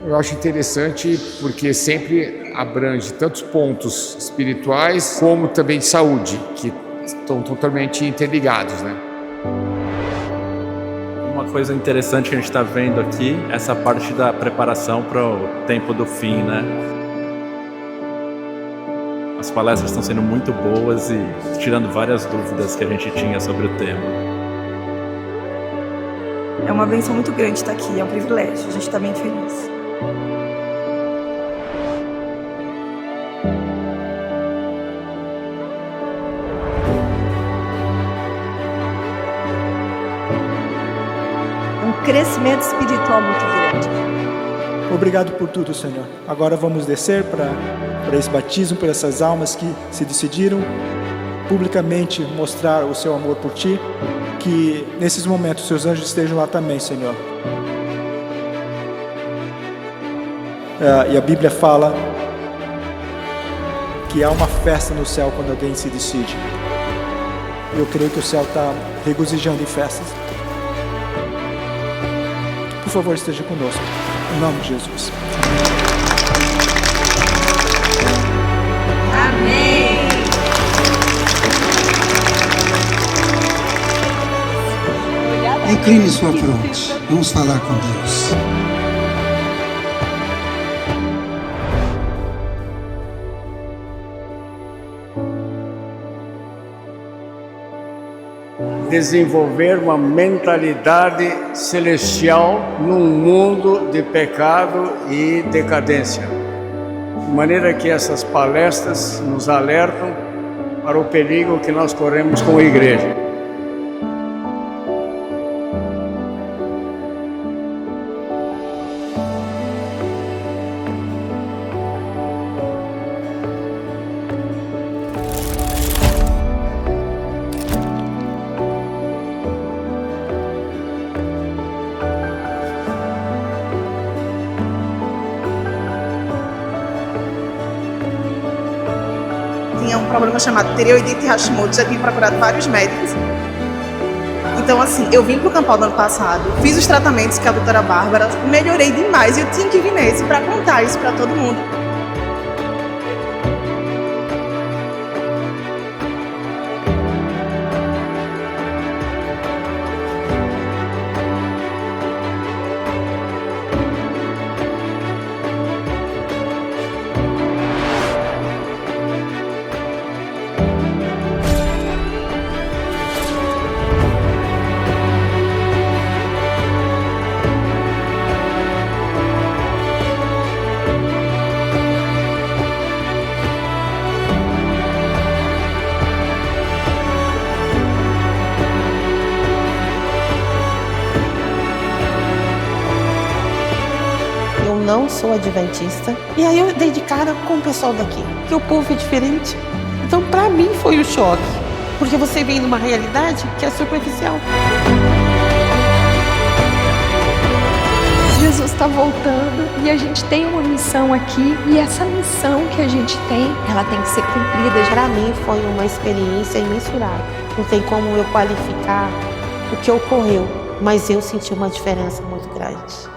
Eu acho interessante porque sempre abrange tantos pontos espirituais como também de saúde, que estão totalmente interligados, né? Uma coisa interessante que a gente está vendo aqui, essa parte da preparação para o tempo do fim, né? As palestras estão sendo muito boas e tirando várias dúvidas que a gente tinha sobre o tema. É uma bênção muito grande estar aqui, é um privilégio, a gente está bem feliz. Um crescimento espiritual muito grande. Obrigado por tudo, Senhor. Agora vamos descer para esse batismo, por essas almas que se decidiram publicamente mostrar o seu amor por Ti. Que nesses momentos seus anjos estejam lá também, Senhor. E a Bíblia fala que há uma festa no céu quando alguém se decide. Eu creio que o céu está regozijando em festas. Por favor, esteja conosco. Em nome de Jesus. Amém. Incline sua fronte. Vamos falar com Deus. Desenvolver uma mentalidade celestial num mundo de pecado e decadência. De maneira que essas palestras nos alertam para o perigo que nós corremos como igreja. Tinha um problema chamado tireoidite Hashimoto, já tinha procurado vários médicos. Então, assim, eu vim pro Campal no ano passado, fiz os tratamentos com a doutora Bárbara, melhorei demais e eu tinha que vir nesse para contar isso para todo mundo. Eu não sou adventista. E aí eu dei de cara com o pessoal daqui, que o povo é diferente. Então, para mim, foi um choque. Porque você vem numa realidade que é superficial. Jesus está voltando e a gente tem uma missão aqui. E essa missão que a gente tem, ela tem que ser cumprida. Para mim, foi uma experiência imensurável. Não tem como eu qualificar o que ocorreu, mas eu senti uma diferença muito grande.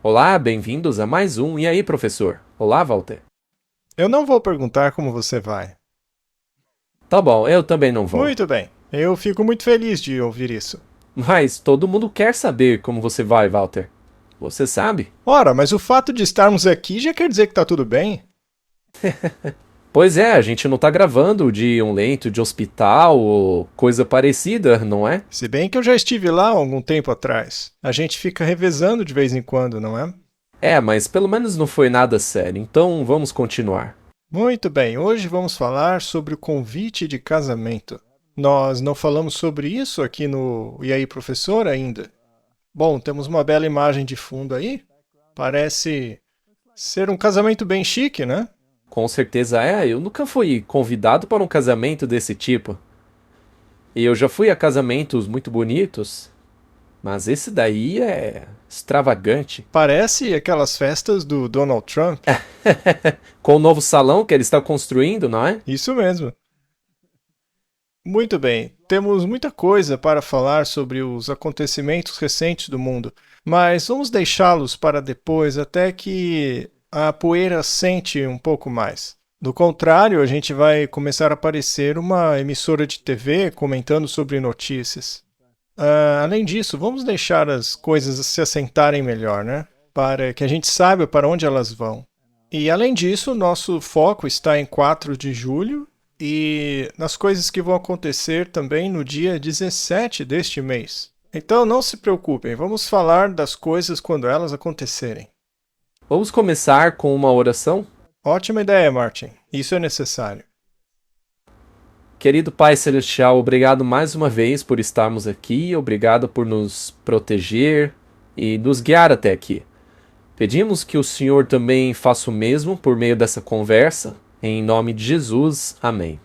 Olá, bem-vindos a mais um E aí, professor? Olá, Walter. Eu não vou perguntar como você vai. Tá bom, eu também não vou. Muito bem. Eu fico muito feliz de ouvir isso. Mas todo mundo quer saber como você vai, Walter. Você sabe? Ora, mas o fato de estarmos aqui já quer dizer que tá tudo bem? Pois é, a gente não tá gravando de um leito de hospital ou coisa parecida, não é? Se bem que eu já estive lá há algum tempo atrás. A gente fica revezando de vez em quando, não é? É, mas pelo menos não foi nada sério, então vamos continuar. Muito bem, hoje vamos falar sobre o convite de casamento. Nós não falamos sobre isso aqui no E aí, professor, ainda? Bom, temos uma bela imagem de fundo aí. Parece ser um casamento bem chique, né? Com certeza é, eu nunca fui convidado para um casamento desse tipo. E eu já fui a casamentos muito bonitos, mas esse daí é extravagante. Parece aquelas festas do Donald Trump. Com o novo salão que ele está construindo, não é? Isso mesmo. Muito bem, temos muita coisa para falar sobre os acontecimentos recentes do mundo, mas vamos deixá-los para depois até que a poeira sente um pouco mais. Do contrário, a gente vai começar a parecer uma emissora de TV comentando sobre notícias. Além disso, vamos deixar as coisas se assentarem melhor, né? Para que a gente saiba para onde elas vão. E além disso, nosso foco está em 4 de julho e nas coisas que vão acontecer também no dia 17 deste mês. Então não se preocupem, vamos falar das coisas quando elas acontecerem. Vamos começar com uma oração? Ótima ideia, Martin. Isso é necessário. Querido Pai Celestial, obrigado mais uma vez por estarmos aqui, obrigado por nos proteger e nos guiar até aqui. Pedimos que o Senhor também faça o mesmo por meio dessa conversa. Em nome de Jesus, amém.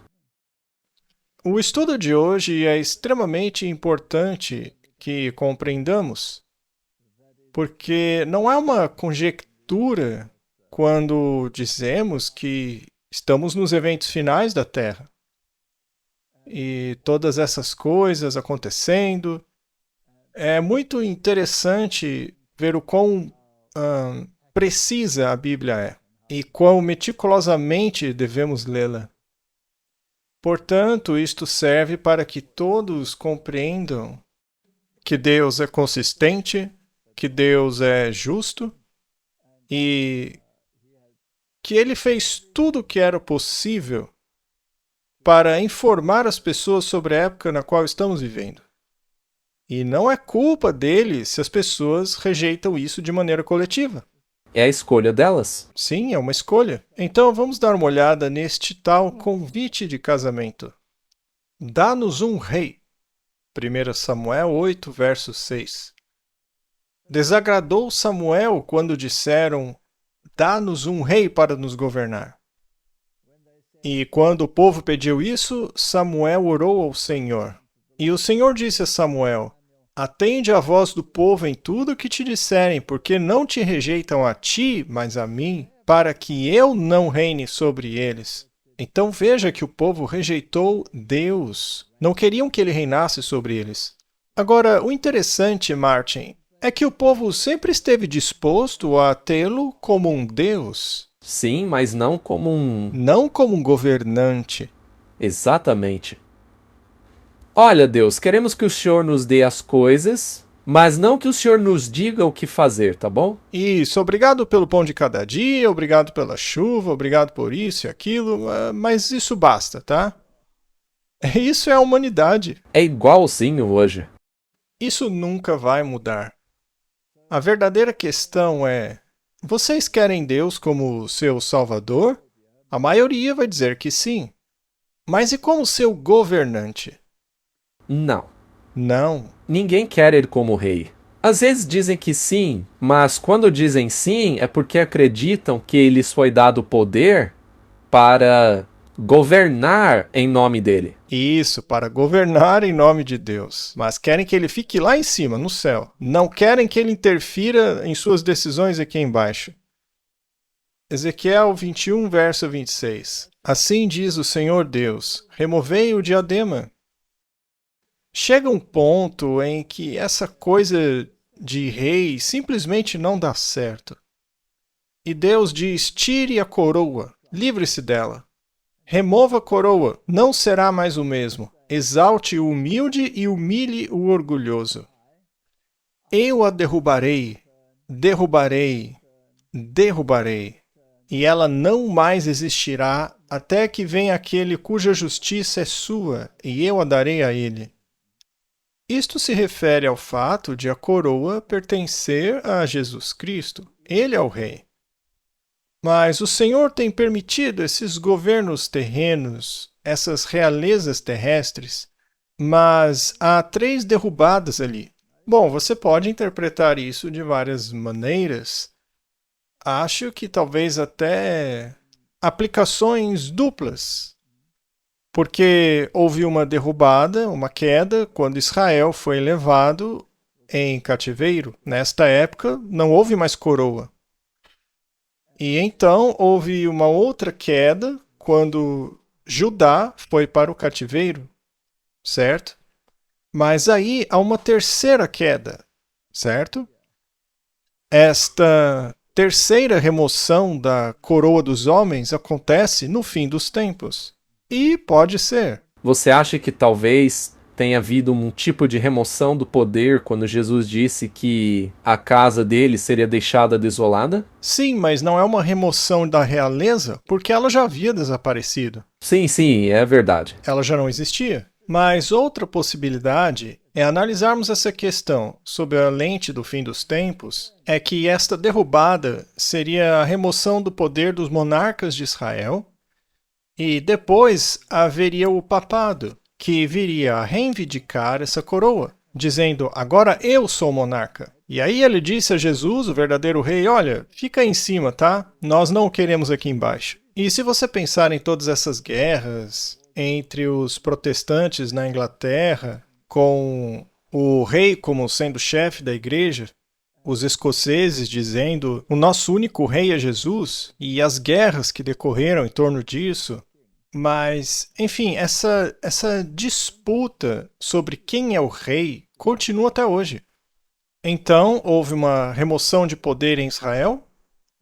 O estudo de hoje é extremamente importante que compreendamos, porque não é uma conjectura quando dizemos que estamos nos eventos finais da Terra. E todas essas coisas acontecendo. É muito interessante ver o quão precisa a Bíblia é e quão meticulosamente devemos lê-la. Portanto, isto serve para que todos compreendam que Deus é consistente, que Deus é justo e que Ele fez tudo o que era possível para informar as pessoas sobre a época na qual estamos vivendo. E não é culpa dele se as pessoas rejeitam isso de maneira coletiva. É a escolha delas? Sim, é uma escolha. Então vamos dar uma olhada neste tal convite de casamento. Dá-nos um rei. 1 Samuel 8, verso 6. Desagradou Samuel quando disseram: dá-nos um rei para nos governar. E quando o povo pediu isso, Samuel orou ao Senhor. E o Senhor disse a Samuel: atende a voz do povo em tudo o que te disserem, porque não te rejeitam a ti, mas a mim, para que eu não reine sobre eles. Então veja que o povo rejeitou Deus. Não queriam que ele reinasse sobre eles. Agora, o interessante, Martin, é que o povo sempre esteve disposto a tê-lo como um Deus. Sim, mas não como um... Não como um governante. Exatamente. Olha, Deus, queremos que o Senhor nos dê as coisas, mas não que o Senhor nos diga o que fazer, tá bom? Isso, obrigado pelo pão de cada dia, obrigado pela chuva, obrigado por isso e aquilo, mas isso basta, tá? Isso é a humanidade. É igualzinho hoje. Isso nunca vai mudar. A verdadeira questão é: vocês querem Deus como seu Salvador? A maioria vai dizer que sim. Mas e como seu governante? Não. Não. Ninguém quer ele como rei. Às vezes dizem que sim, mas quando dizem sim é porque acreditam que lhes foi dado poder para governar em nome dele. Isso, para governar em nome de Deus. Mas querem que ele fique lá em cima, no céu. Não querem que ele interfira em suas decisões aqui embaixo. Ezequiel 21, verso 26. Assim diz o Senhor Deus: removei o diadema. Chega um ponto em que essa coisa de rei simplesmente não dá certo. E Deus diz: tire a coroa, livre-se dela. Remova a coroa, não será mais o mesmo. Exalte o humilde e humilhe o orgulhoso. Eu a derrubarei, derrubarei, derrubarei, e ela não mais existirá até que venha aquele cuja justiça é sua, e eu a darei a ele. Isto se refere ao fato de a coroa pertencer a Jesus Cristo. Ele é o rei. Mas o Senhor tem permitido esses governos terrenos, essas realezas terrestres, mas há 3 derrubadas ali. Bom, você pode interpretar isso de várias maneiras. Acho que talvez até aplicações duplas. Porque houve uma derrubada, uma queda, quando Israel foi levado em cativeiro. Nesta época, não houve mais coroa. E então houve uma outra queda, quando Judá foi para o cativeiro, certo? Mas aí há uma terceira queda, certo? Esta terceira remoção da coroa dos homens acontece no fim dos tempos. E pode ser. Você acha que talvez tenha havido um tipo de remoção do poder quando Jesus disse que a casa dele seria deixada desolada? Sim, mas não é uma remoção da realeza, porque ela já havia desaparecido. Sim, é verdade. Ela já não existia. Mas outra possibilidade é analisarmos essa questão sob a lente do fim dos tempos, é que esta derrubada seria a remoção do poder dos monarcas de Israel, e depois haveria o papado, que viria a reivindicar essa coroa, dizendo: agora eu sou monarca. E aí ele disse a Jesus, o verdadeiro rei: olha, fica aí em cima, tá? Nós não o queremos aqui embaixo. E se você pensar em todas essas guerras entre os protestantes na Inglaterra, com o rei como sendo chefe da igreja, os escoceses dizendo: o nosso único rei é Jesus, e as guerras que decorreram em torno disso. Mas, enfim, essa disputa sobre quem é o rei continua até hoje. Então, houve uma remoção de poder em Israel.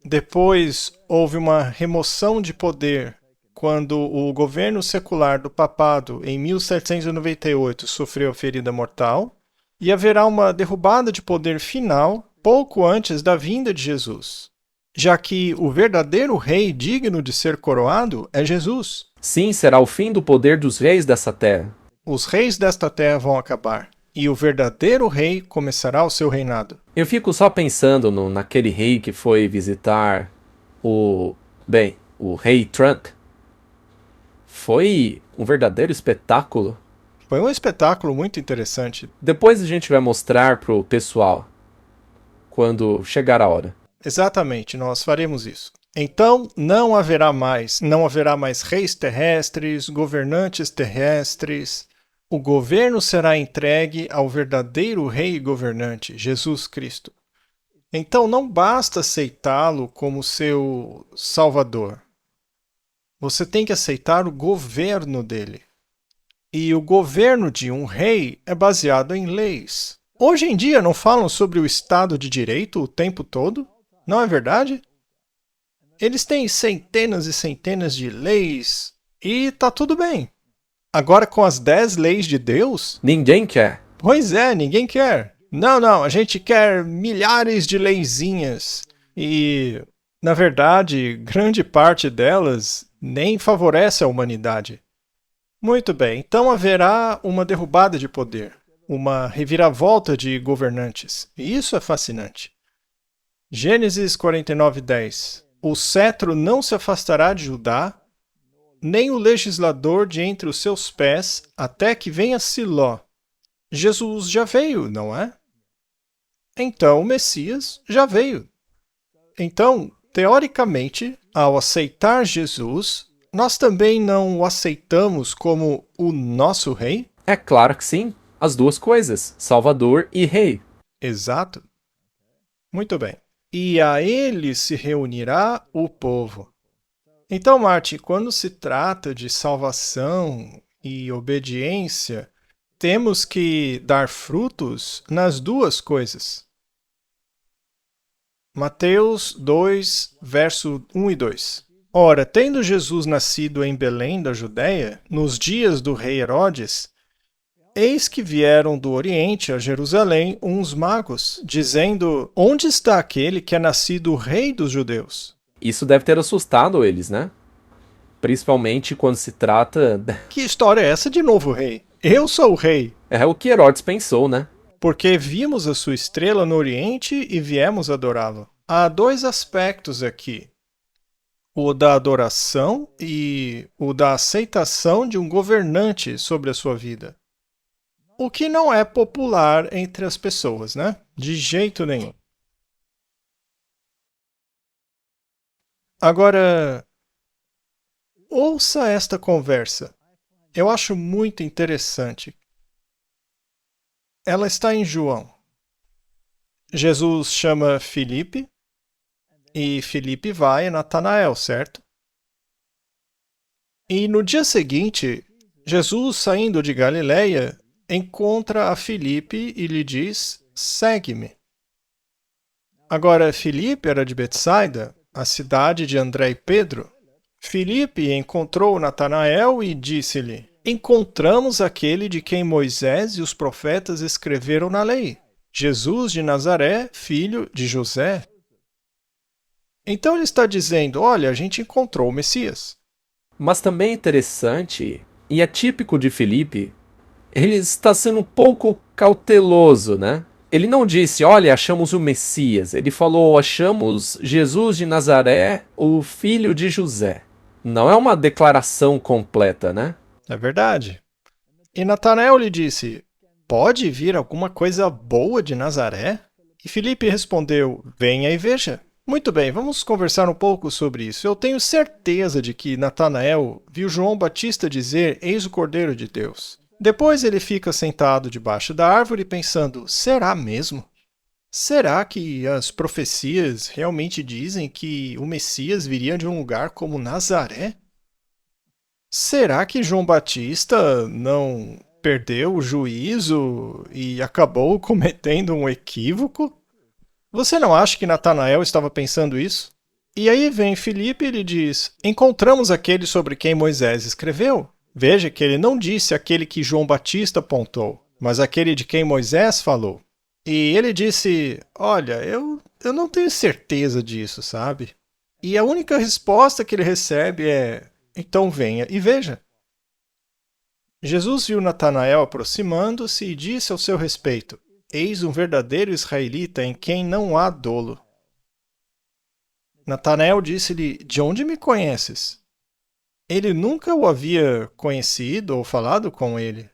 Depois, houve uma remoção de poder quando o governo secular do papado, em 1798, sofreu a ferida mortal. E haverá uma derrubada de poder final pouco antes da vinda de Jesus, já que o verdadeiro rei digno de ser coroado é Jesus. Sim, será o fim do poder dos reis dessa terra. Os reis desta terra vão acabar, e o verdadeiro rei começará o seu reinado. Eu fico só pensando naquele rei que foi visitar o rei Trump. Foi um verdadeiro espetáculo. Foi um espetáculo muito interessante. Depois a gente vai mostrar pro pessoal, quando chegar a hora. Exatamente, nós faremos isso. Então, não haverá mais reis terrestres, governantes terrestres. O governo será entregue ao verdadeiro rei e governante, Jesus Cristo. Então, não basta aceitá-lo como seu salvador. Você tem que aceitar o governo dele. E o governo de um rei é baseado em leis. Hoje em dia não falam sobre o Estado de Direito o tempo todo? Não é verdade? Eles têm centenas e centenas de leis e tá tudo bem. Agora com as 10 leis de Deus? Ninguém quer. Pois é, ninguém quer. Não, a gente quer milhares de leizinhas. E, na verdade, grande parte delas nem favorece a humanidade. Muito bem, então haverá uma derrubada de poder, uma reviravolta de governantes. E isso é fascinante. Gênesis 49:10. O cetro não se afastará de Judá, nem o legislador de entre os seus pés, até que venha Siló. Jesus já veio, não é? Então o Messias já veio. Então, teoricamente, ao aceitar Jesus, nós também não o aceitamos como o nosso rei? É claro que sim. As duas coisas, Salvador e Rei. Exato. Muito bem. E a ele se reunirá o povo. Então, Martin, quando se trata de salvação e obediência, temos que dar frutos nas duas coisas. Mateus 2, verso 1 e 2. Ora, tendo Jesus nascido em Belém da Judéia, nos dias do rei Herodes, eis que vieram do Oriente a Jerusalém uns magos, dizendo: Onde está aquele que é nascido rei dos judeus? Isso deve ter assustado eles, né? Principalmente quando se trata... Que história é essa de novo rei? Eu sou o rei. É o que Herodes pensou, né? Porque vimos a sua estrela no Oriente e viemos adorá-lo. Há dois aspectos aqui: o da adoração e o da aceitação de um governante sobre a sua vida. O que não é popular entre as pessoas, né? De jeito nenhum. Agora, ouça esta conversa. Eu acho muito interessante. Ela está em João. Jesus chama Filipe e Filipe vai a Natanael, certo? E no dia seguinte, Jesus, saindo de Galiléia, encontra a Filipe e lhe diz: segue-me. Agora, Filipe era de Betsaida, a cidade de André e Pedro. Filipe encontrou Natanael e disse-lhe: encontramos aquele de quem Moisés e os profetas escreveram na lei, Jesus de Nazaré, filho de José. Então ele está dizendo: olha, a gente encontrou o Messias. Mas também é interessante, e é típico de Filipe, ele está sendo um pouco cauteloso, né? Ele não disse: olha, achamos o Messias. Ele falou: achamos Jesus de Nazaré, o filho de José. Não é uma declaração completa, né? É verdade. E Natanael lhe disse: pode vir alguma coisa boa de Nazaré? E Filipe respondeu: venha e veja. Muito bem, vamos conversar um pouco sobre isso. Eu tenho certeza de que Natanael viu João Batista dizer: eis o Cordeiro de Deus. Depois ele fica sentado debaixo da árvore pensando: será mesmo? Será que as profecias realmente dizem que o Messias viria de um lugar como Nazaré? Será que João Batista não perdeu o juízo e acabou cometendo um equívoco? Você não acha que Natanael estava pensando isso? E aí vem Filipe e lhe diz: encontramos aquele sobre quem Moisés escreveu. Veja que ele não disse aquele que João Batista apontou, mas aquele de quem Moisés falou. E ele disse: olha, eu não tenho certeza disso, sabe? E a única resposta que ele recebe é: então venha e veja. Jesus viu Natanael aproximando-se e disse ao seu respeito: eis um verdadeiro israelita em quem não há dolo. Natanael disse-lhe: de onde me conheces? Ele nunca o havia conhecido ou falado com ele.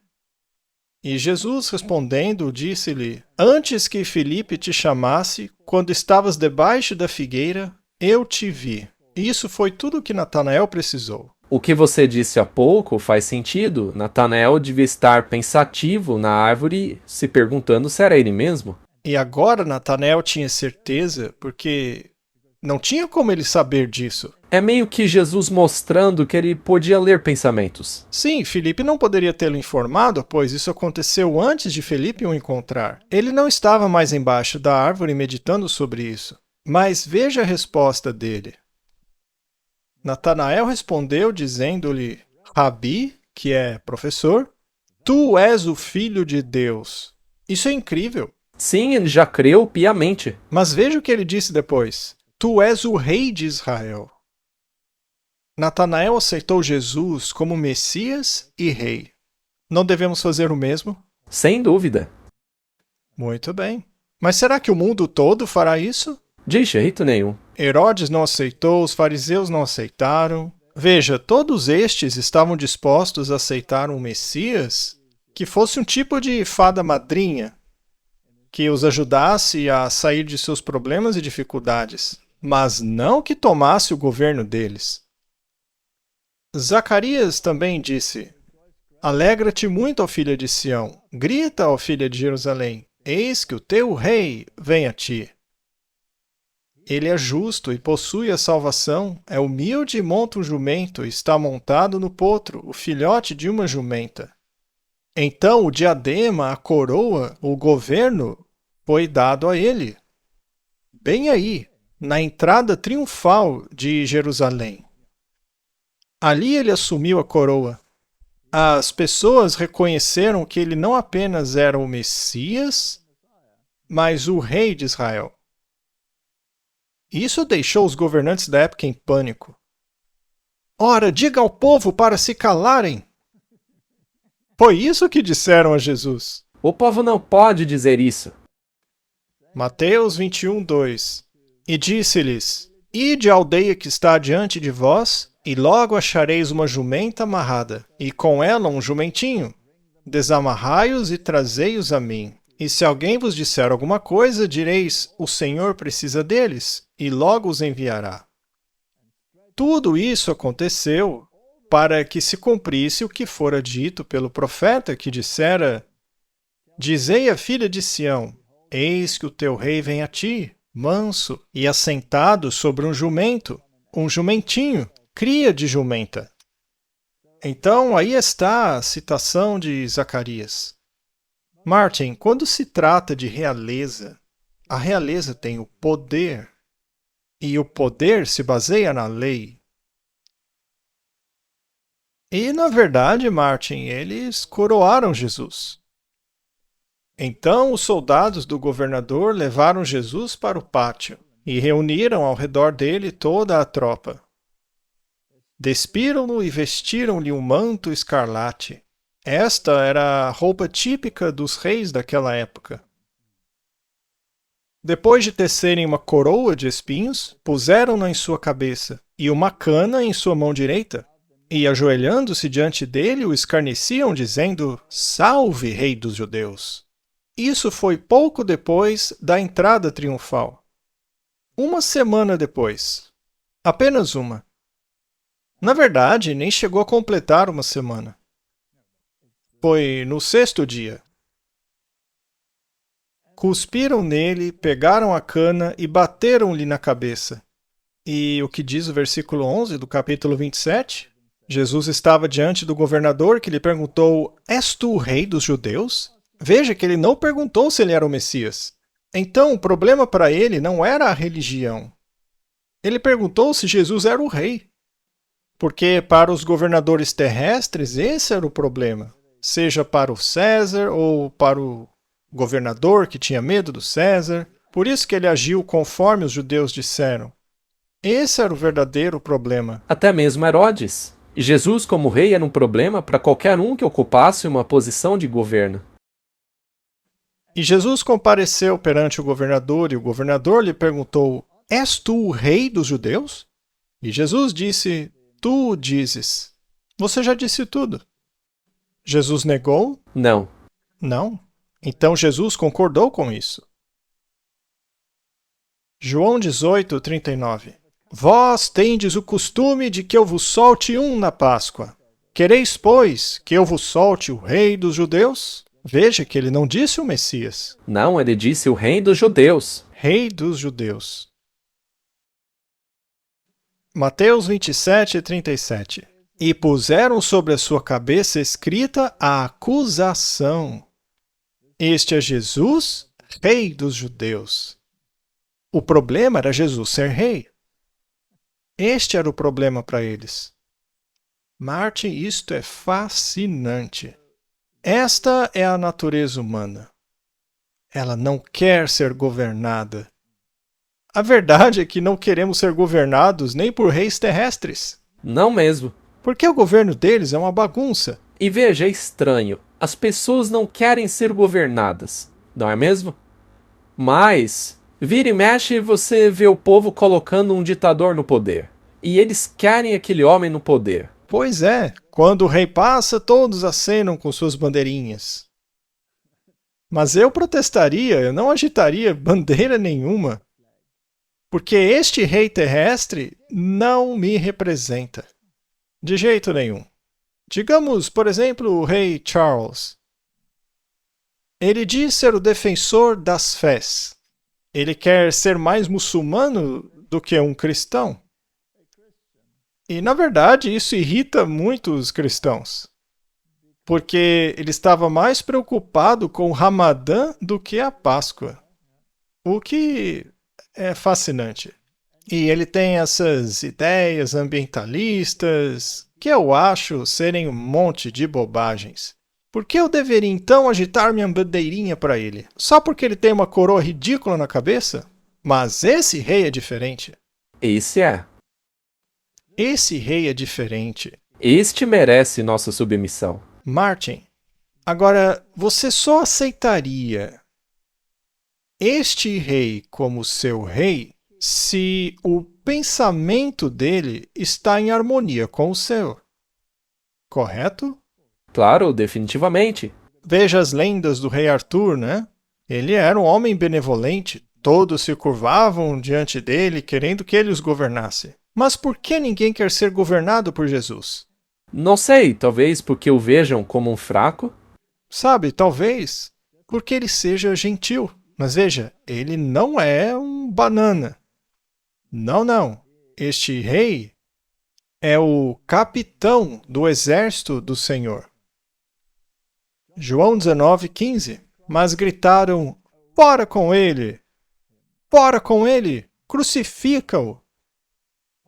E Jesus, respondendo, disse-lhe: antes que Filipe te chamasse, quando estavas debaixo da figueira, eu te vi. E isso foi tudo o que Natanael precisou. O que você disse há pouco faz sentido. Natanael devia estar pensativo na árvore, se perguntando se era ele mesmo. E agora Natanael tinha certeza, porque não tinha como ele saber disso. É meio que Jesus mostrando que ele podia ler pensamentos. Sim, Filipe não poderia tê-lo informado, pois isso aconteceu antes de Filipe o encontrar. Ele não estava mais embaixo da árvore meditando sobre isso. Mas veja a resposta dele. Natanael respondeu dizendo-lhe: Rabi, que é professor, tu és o Filho de Deus. Isso é incrível. Sim, ele já creu piamente. Mas veja o que ele disse depois: tu és o rei de Israel. Natanael aceitou Jesus como Messias e rei. Não devemos fazer o mesmo? Sem dúvida. Muito bem. Mas será que o mundo todo fará isso? De jeito nenhum. Herodes não aceitou, os fariseus não aceitaram. Veja, todos estes estavam dispostos a aceitar um Messias que fosse um tipo de fada madrinha, que os ajudasse a sair de seus problemas e dificuldades, mas não que tomasse o governo deles. Zacarias também disse: alegra-te muito, ó filha de Sião, grita, ó filha de Jerusalém, eis que o teu rei vem a ti. Ele é justo e possui a salvação, é humilde e monta um jumento, e está montado no potro, o filhote de uma jumenta. Então o diadema, a coroa, o governo, foi dado a ele. Bem aí, na entrada triunfal de Jerusalém. Ali ele assumiu a coroa. As pessoas reconheceram que ele não apenas era o Messias, mas o rei de Israel. Isso deixou os governantes da época em pânico. Ora, diga ao povo para se calarem! Foi isso que disseram a Jesus. O povo não pode dizer isso. Mateus 21:2. E disse-lhes: Ide à aldeia que está diante de vós, e logo achareis uma jumenta amarrada, e com ela um jumentinho. Desamarrai-os e trazei-os a mim. E se alguém vos disser alguma coisa, direis: O Senhor precisa deles, e logo os enviará. Tudo isso aconteceu para que se cumprisse o que fora dito pelo profeta, que dissera: Dizei à filha de Sião: Eis que o teu rei vem a ti, manso e assentado sobre um jumentinho, cria de jumenta. Então, aí está a citação de Zacarias. Martin, quando se trata de realeza, a realeza tem o poder, e o poder se baseia na lei. E, na verdade, Martin, eles coroaram Jesus. Então, os soldados do governador levaram Jesus para o pátio e reuniram ao redor dele toda a tropa. Despiram-no e vestiram-lhe um manto escarlate. Esta era a roupa típica dos reis daquela época. Depois de tecerem uma coroa de espinhos, puseram-na em sua cabeça e uma cana em sua mão direita. E, ajoelhando-se diante dele, o escarneciam, dizendo: Salve, rei dos judeus! Isso foi pouco depois da entrada triunfal. Uma semana depois. Apenas uma. Na verdade, nem chegou a completar uma semana. Foi no 6º dia. Cuspiram nele, pegaram a cana e bateram-lhe na cabeça. E o que diz o versículo 11 do capítulo 27? Jesus estava diante do governador, que lhe perguntou: És tu o rei dos judeus? Veja que ele não perguntou se ele era o Messias. Então, o problema para ele não era a religião. Ele perguntou se Jesus era o rei. Porque para os governadores terrestres, esse era o problema. Seja para o César ou para o governador que tinha medo do César. Por isso que ele agiu conforme os judeus disseram. Esse era o verdadeiro problema. Até mesmo Herodes. E Jesus como rei era um problema para qualquer um que ocupasse uma posição de governo. E Jesus compareceu perante o governador, e o governador lhe perguntou: És tu o rei dos judeus? E Jesus disse: Tu o dizes. Você já disse tudo. Jesus negou? Não. Não. Então Jesus concordou com isso. João 18:39. Vós tendes o costume de que eu vos solte um na Páscoa. Quereis, pois, que eu vos solte o rei dos judeus? Veja que ele não disse o Messias. Não, ele disse o rei dos judeus. Rei dos judeus. Mateus 27:37. E puseram sobre a sua cabeça escrita a acusação: Este é Jesus, rei dos judeus. O problema era Jesus ser rei. Este era o problema para eles. Martin, isto é fascinante. Esta é a natureza humana. Ela não quer ser governada. A verdade é que não queremos ser governados nem por reis terrestres. Não mesmo. Porque o governo deles é uma bagunça. E veja, é estranho. As pessoas não querem ser governadas, não é mesmo? Mas, vira e mexe, você vê o povo colocando um ditador no poder. E eles querem aquele homem no poder. Pois é, quando o rei passa, todos acenam com suas bandeirinhas. Mas eu protestaria, eu não agitaria bandeira nenhuma. Porque este rei terrestre não me representa. De jeito nenhum. Digamos, por exemplo, o rei Charles. Ele diz ser o defensor das fés. Ele quer ser mais muçulmano do que um cristão. E, na verdade, isso irrita muito os cristãos. Porque ele estava mais preocupado com o Ramadã do que a Páscoa. O que é fascinante. E ele tem essas ideias ambientalistas que eu acho serem um monte de bobagens. Por que eu deveria então agitar minha bandeirinha para ele? Só porque ele tem uma coroa ridícula na cabeça? Mas esse rei é diferente. Esse é. Esse rei é diferente. Este merece nossa submissão. Martin, agora você só aceitaria este rei como seu rei se o pensamento dele está em harmonia com o seu. Correto? Claro, definitivamente. Veja as lendas do rei Arthur, né? Ele era um homem benevolente, todos se curvavam diante dele, querendo que ele os governasse. Mas por que ninguém quer ser governado por Jesus? Não sei, talvez porque o vejam como um fraco? Sabe, talvez porque ele seja gentil. Mas veja, ele não é um banana. Não, não. Este rei é o capitão do exército do Senhor. João 19:15. Mas gritaram: fora com ele! Fora com ele! Crucifica-o!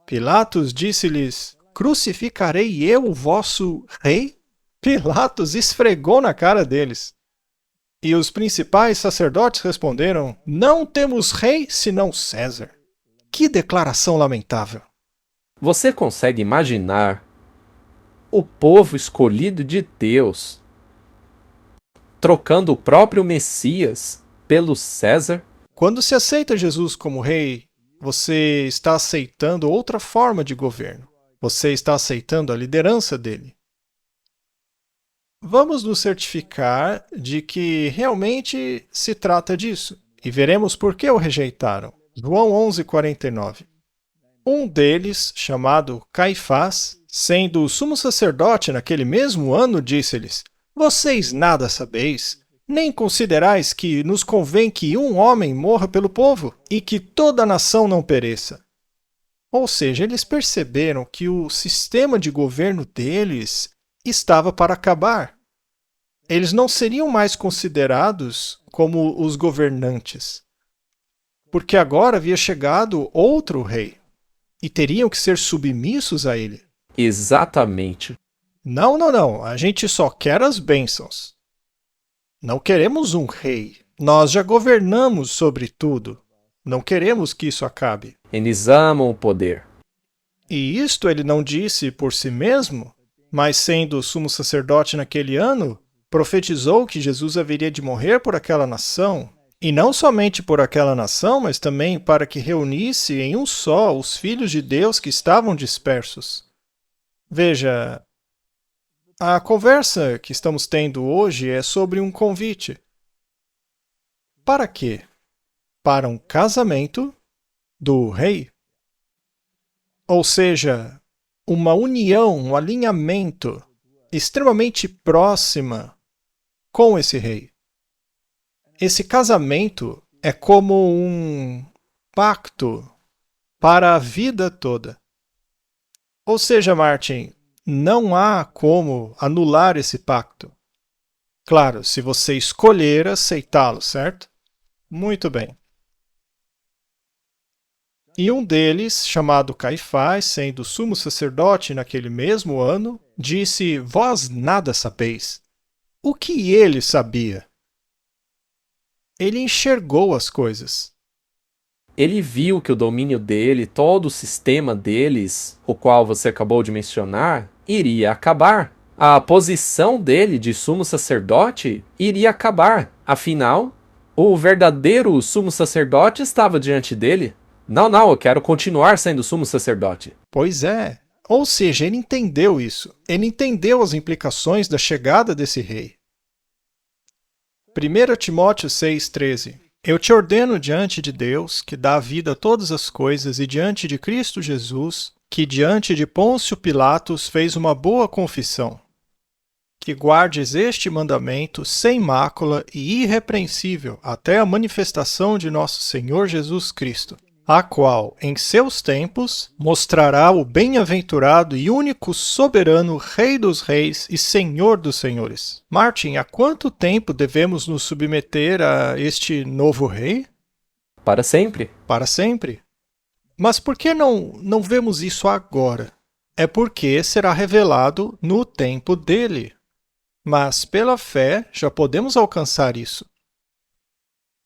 Pilatos disse-lhes: crucificarei eu o vosso rei? Pilatos esfregou na cara deles. E os principais sacerdotes responderam: não temos rei senão César. Que declaração lamentável! Você consegue imaginar o povo escolhido de Deus trocando o próprio Messias pelo César? Quando se aceita Jesus como rei, você está aceitando outra forma de governo. Você está aceitando a liderança dele. Vamos nos certificar de que realmente se trata disso. E veremos por que o rejeitaram. João 11:49. Um deles, chamado Caifás, sendo o sumo sacerdote naquele mesmo ano, disse-lhes: vocês nada sabeis, nem considerais que nos convém que um homem morra pelo povo e que toda a nação não pereça. Ou seja, eles perceberam que o sistema de governo deles estava para acabar. Eles não seriam mais considerados como os governantes, porque agora havia chegado outro rei e teriam que ser submissos a ele. Exatamente. Não, não, não. A gente só quer as bênçãos. Não queremos um rei. Nós já governamos sobre tudo. Não queremos que isso acabe. Eles amam o poder. E isto ele não disse por si mesmo, mas sendo sumo sacerdote naquele ano, profetizou que Jesus haveria de morrer por aquela nação. E não somente por aquela nação, mas também para que reunisse em um só os filhos de Deus que estavam dispersos. Veja, a conversa que estamos tendo hoje é sobre um convite. Para quê? Para um casamento do rei. Ou seja, uma união, um alinhamento extremamente próxima com esse rei. Esse casamento é como um pacto para a vida toda. Ou seja, Martin, não há como anular esse pacto. Claro, se você escolher aceitá-lo, certo? Muito bem. E um deles, chamado Caifás, sendo sumo sacerdote naquele mesmo ano, disse: vós nada sabeis. O que ele sabia? Ele enxergou as coisas. Ele viu que o domínio dele, todo o sistema deles, o qual você acabou de mencionar, iria acabar. A posição dele de sumo sacerdote iria acabar. Afinal, o verdadeiro sumo sacerdote estava diante dele. Não, eu quero continuar sendo sumo sacerdote. Pois é. Ou seja, ele entendeu isso. Ele entendeu as implicações da chegada desse rei. 1 Timóteo 6,13. Eu te ordeno diante de Deus, que dá vida a todas as coisas, e diante de Cristo Jesus, que diante de Pôncio Pilatos fez uma boa confissão, que guardes este mandamento sem mácula e irrepreensível até a manifestação de nosso Senhor Jesus Cristo, a qual, em seus tempos, mostrará o bem-aventurado e único soberano Rei dos Reis e Senhor dos Senhores. Martin, há quanto tempo devemos nos submeter a este novo rei? Para sempre. Para sempre. Mas por que não vemos isso agora? É porque será revelado no tempo dele. Mas pela fé já podemos alcançar isso.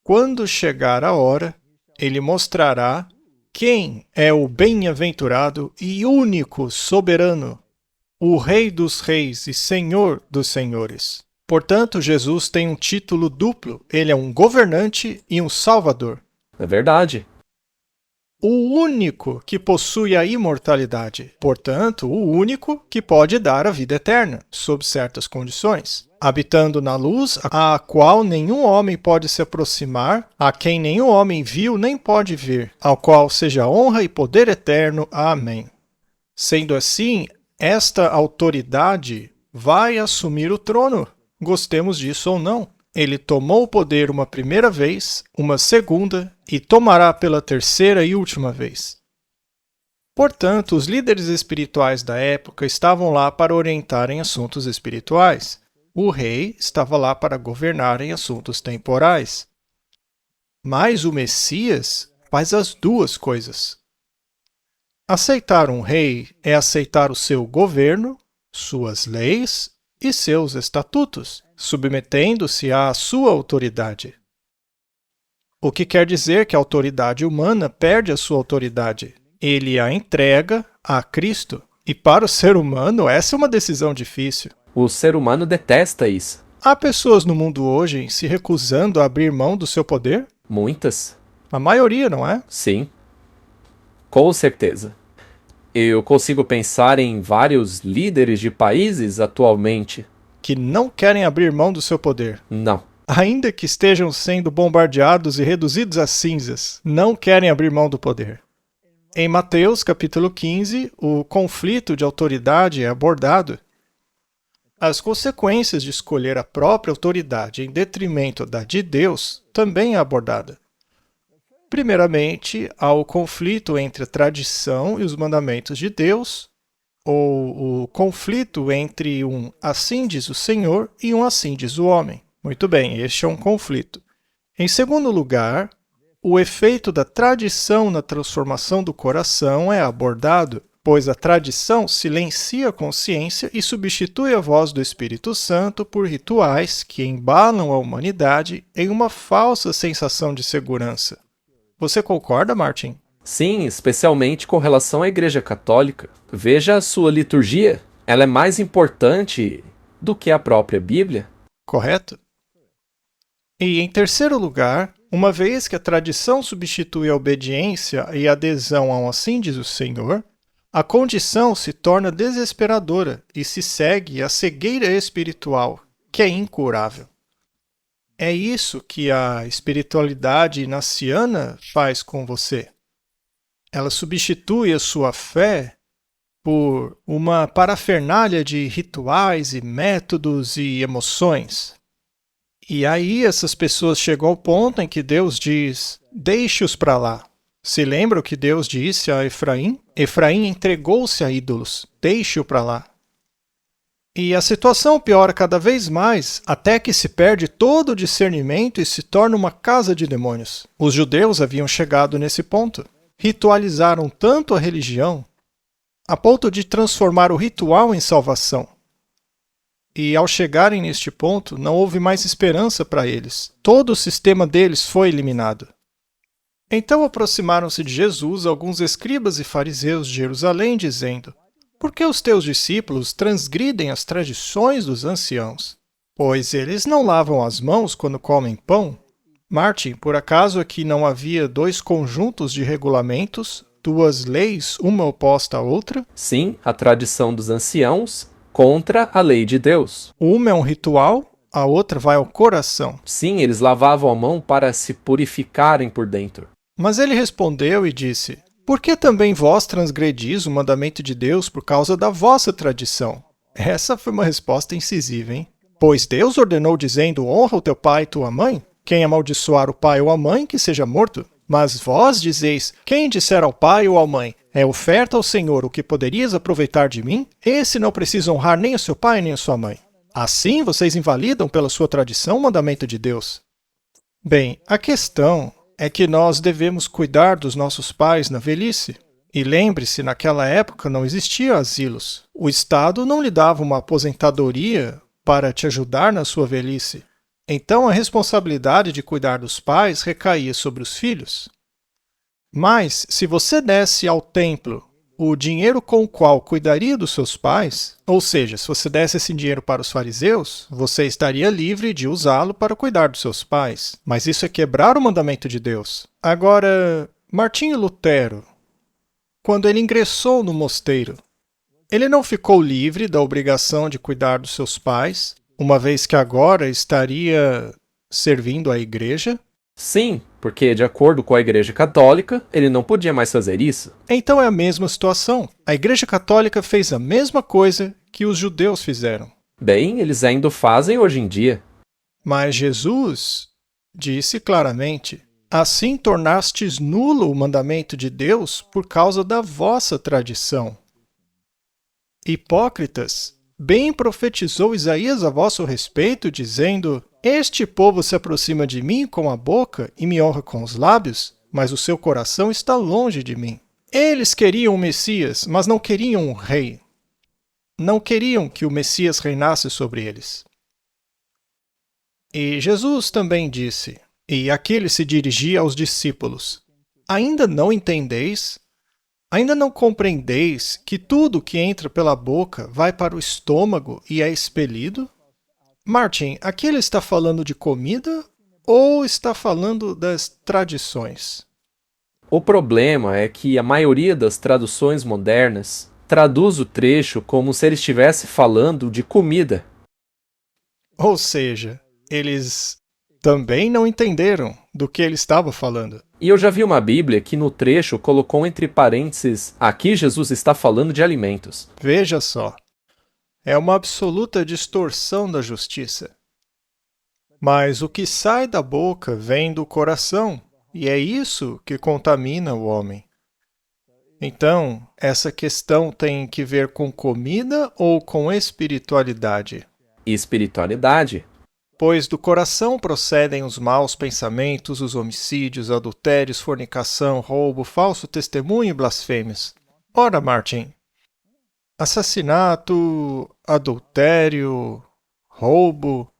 Quando chegar a hora, ele mostrará quem é o bem-aventurado e único soberano, o Rei dos Reis e Senhor dos Senhores. Portanto, Jesus tem um título duplo. Ele é um governante e um salvador. É verdade. O único que possui a imortalidade. Portanto, o único que pode dar a vida eterna, sob certas condições. Habitando na luz, a qual nenhum homem pode se aproximar, a quem nenhum homem viu nem pode ver, ao qual seja honra e poder eterno. Amém. Sendo assim, esta autoridade vai assumir o trono, gostemos disso ou não. Ele tomou o poder uma primeira vez, uma segunda e tomará pela terceira e última vez. Portanto, os líderes espirituais da época estavam lá para orientar em assuntos espirituais. O rei estava lá para governar em assuntos temporais. Mas o Messias faz as duas coisas. Aceitar um rei é aceitar o seu governo, suas leis e seus estatutos, submetendo-se à sua autoridade. O que quer dizer que a autoridade humana perde a sua autoridade. Ele a entrega a Cristo. E para o ser humano, essa é uma decisão difícil. O ser humano detesta isso. Há pessoas no mundo hoje se recusando a abrir mão do seu poder? Muitas. A maioria, não é? Sim. Com certeza. Eu consigo pensar em vários líderes de países atualmente que não querem abrir mão do seu poder. Não. Ainda que estejam sendo bombardeados e reduzidos a cinzas, não querem abrir mão do poder. Em Mateus, capítulo 15, o conflito de autoridade é abordado. As consequências de escolher a própria autoridade em detrimento da de Deus também é abordada. Primeiramente, há o conflito entre a tradição e os mandamentos de Deus, ou o conflito entre um assim diz o Senhor e um assim diz o homem. Muito bem, este é um conflito. Em segundo lugar, o efeito da tradição na transformação do coração é abordado, pois a tradição silencia a consciência e substitui a voz do Espírito Santo por rituais que embalam a humanidade em uma falsa sensação de segurança. Você concorda, Martin? Sim, especialmente com relação à Igreja Católica. Veja a sua liturgia. Ela é mais importante do que a própria Bíblia. Correto. E, em terceiro lugar, uma vez que a tradição substitui a obediência e a adesão a um assim diz o Senhor, a condição se torna desesperadora e se segue a cegueira espiritual, que é incurável. É isso que a espiritualidade inaciana faz com você. Ela substitui a sua fé por uma parafernália de rituais e métodos e emoções. E aí essas pessoas chegam ao ponto em que Deus diz, deixe-os para lá. Se lembra o que Deus disse a Efraim? Efraim entregou-se a ídolos, deixe-o para lá. E a situação piora cada vez mais, até que se perde todo o discernimento e se torna uma casa de demônios. Os judeus haviam chegado nesse ponto. Ritualizaram tanto a religião, a ponto de transformar o ritual em salvação. E ao chegarem neste ponto, não houve mais esperança para eles. Todo o sistema deles foi eliminado. Então aproximaram-se de Jesus alguns escribas e fariseus de Jerusalém, dizendo, por que os teus discípulos transgridem as tradições dos anciãos? Pois eles não lavam as mãos quando comem pão. Martin, por acaso aqui não havia dois conjuntos de regulamentos, duas leis, uma oposta à outra? Sim, a tradição dos anciãos contra a lei de Deus. Uma é um ritual, a outra vai ao coração. Sim, eles lavavam a mão para se purificarem por dentro. Mas ele respondeu e disse, por que também vós transgredis o mandamento de Deus por causa da vossa tradição? Essa foi uma resposta incisiva, hein? Pois Deus ordenou dizendo, honra o teu pai e tua mãe? Quem amaldiçoar o pai ou a mãe, que seja morto. Mas vós dizeis, quem disser ao pai ou à mãe, é oferta ao Senhor o que poderias aproveitar de mim? Esse não precisa honrar nem o seu pai nem a sua mãe. Assim vocês invalidam pela sua tradição o mandamento de Deus. Bem, a questão é que nós devemos cuidar dos nossos pais na velhice. E lembre-se, naquela época não existiam asilos. O Estado não lhe dava uma aposentadoria para te ajudar na sua velhice. Então a responsabilidade de cuidar dos pais recaía sobre os filhos. Mas, se você desse ao templo o dinheiro com o qual cuidaria dos seus pais, ou seja, se você desse esse dinheiro para os fariseus, você estaria livre de usá-lo para cuidar dos seus pais. Mas isso é quebrar o mandamento de Deus. Agora, Martinho Lutero, quando ele ingressou no mosteiro, ele não ficou livre da obrigação de cuidar dos seus pais, uma vez que agora estaria servindo a igreja? Sim, porque de acordo com a Igreja Católica, ele não podia mais fazer isso. Então é a mesma situação. A Igreja Católica fez a mesma coisa que os judeus fizeram. Bem, eles ainda o fazem hoje em dia. Mas Jesus disse claramente: assim tornastes nulo o mandamento de Deus por causa da vossa tradição. Hipócritas, bem profetizou Isaías a vosso respeito, dizendo: este povo se aproxima de mim com a boca e me honra com os lábios, mas o seu coração está longe de mim. Eles queriam o Messias, mas não queriam um rei. Não queriam que o Messias reinasse sobre eles. E Jesus também disse, e aqui ele se dirigia aos discípulos: ainda não entendeis? Ainda não compreendeis que tudo que entra pela boca vai para o estômago e é expelido? Martin, aqui ele está falando de comida ou está falando das tradições? O problema é que a maioria das traduções modernas traduz o trecho como se ele estivesse falando de comida. Ou seja, eles também não entenderam do que ele estava falando. E eu já vi uma Bíblia que no trecho colocou entre parênteses: aqui Jesus está falando de alimentos. Veja só. É uma absoluta distorção da justiça. Mas o que sai da boca vem do coração, e é isso que contamina o homem. Então, essa questão tem que ver com comida ou com espiritualidade? Espiritualidade. Pois do coração procedem os maus pensamentos, os homicídios, adultérios, fornicação, roubo, falso testemunho e blasfêmias. Ora, Martin, assassinato, adultério, roubo,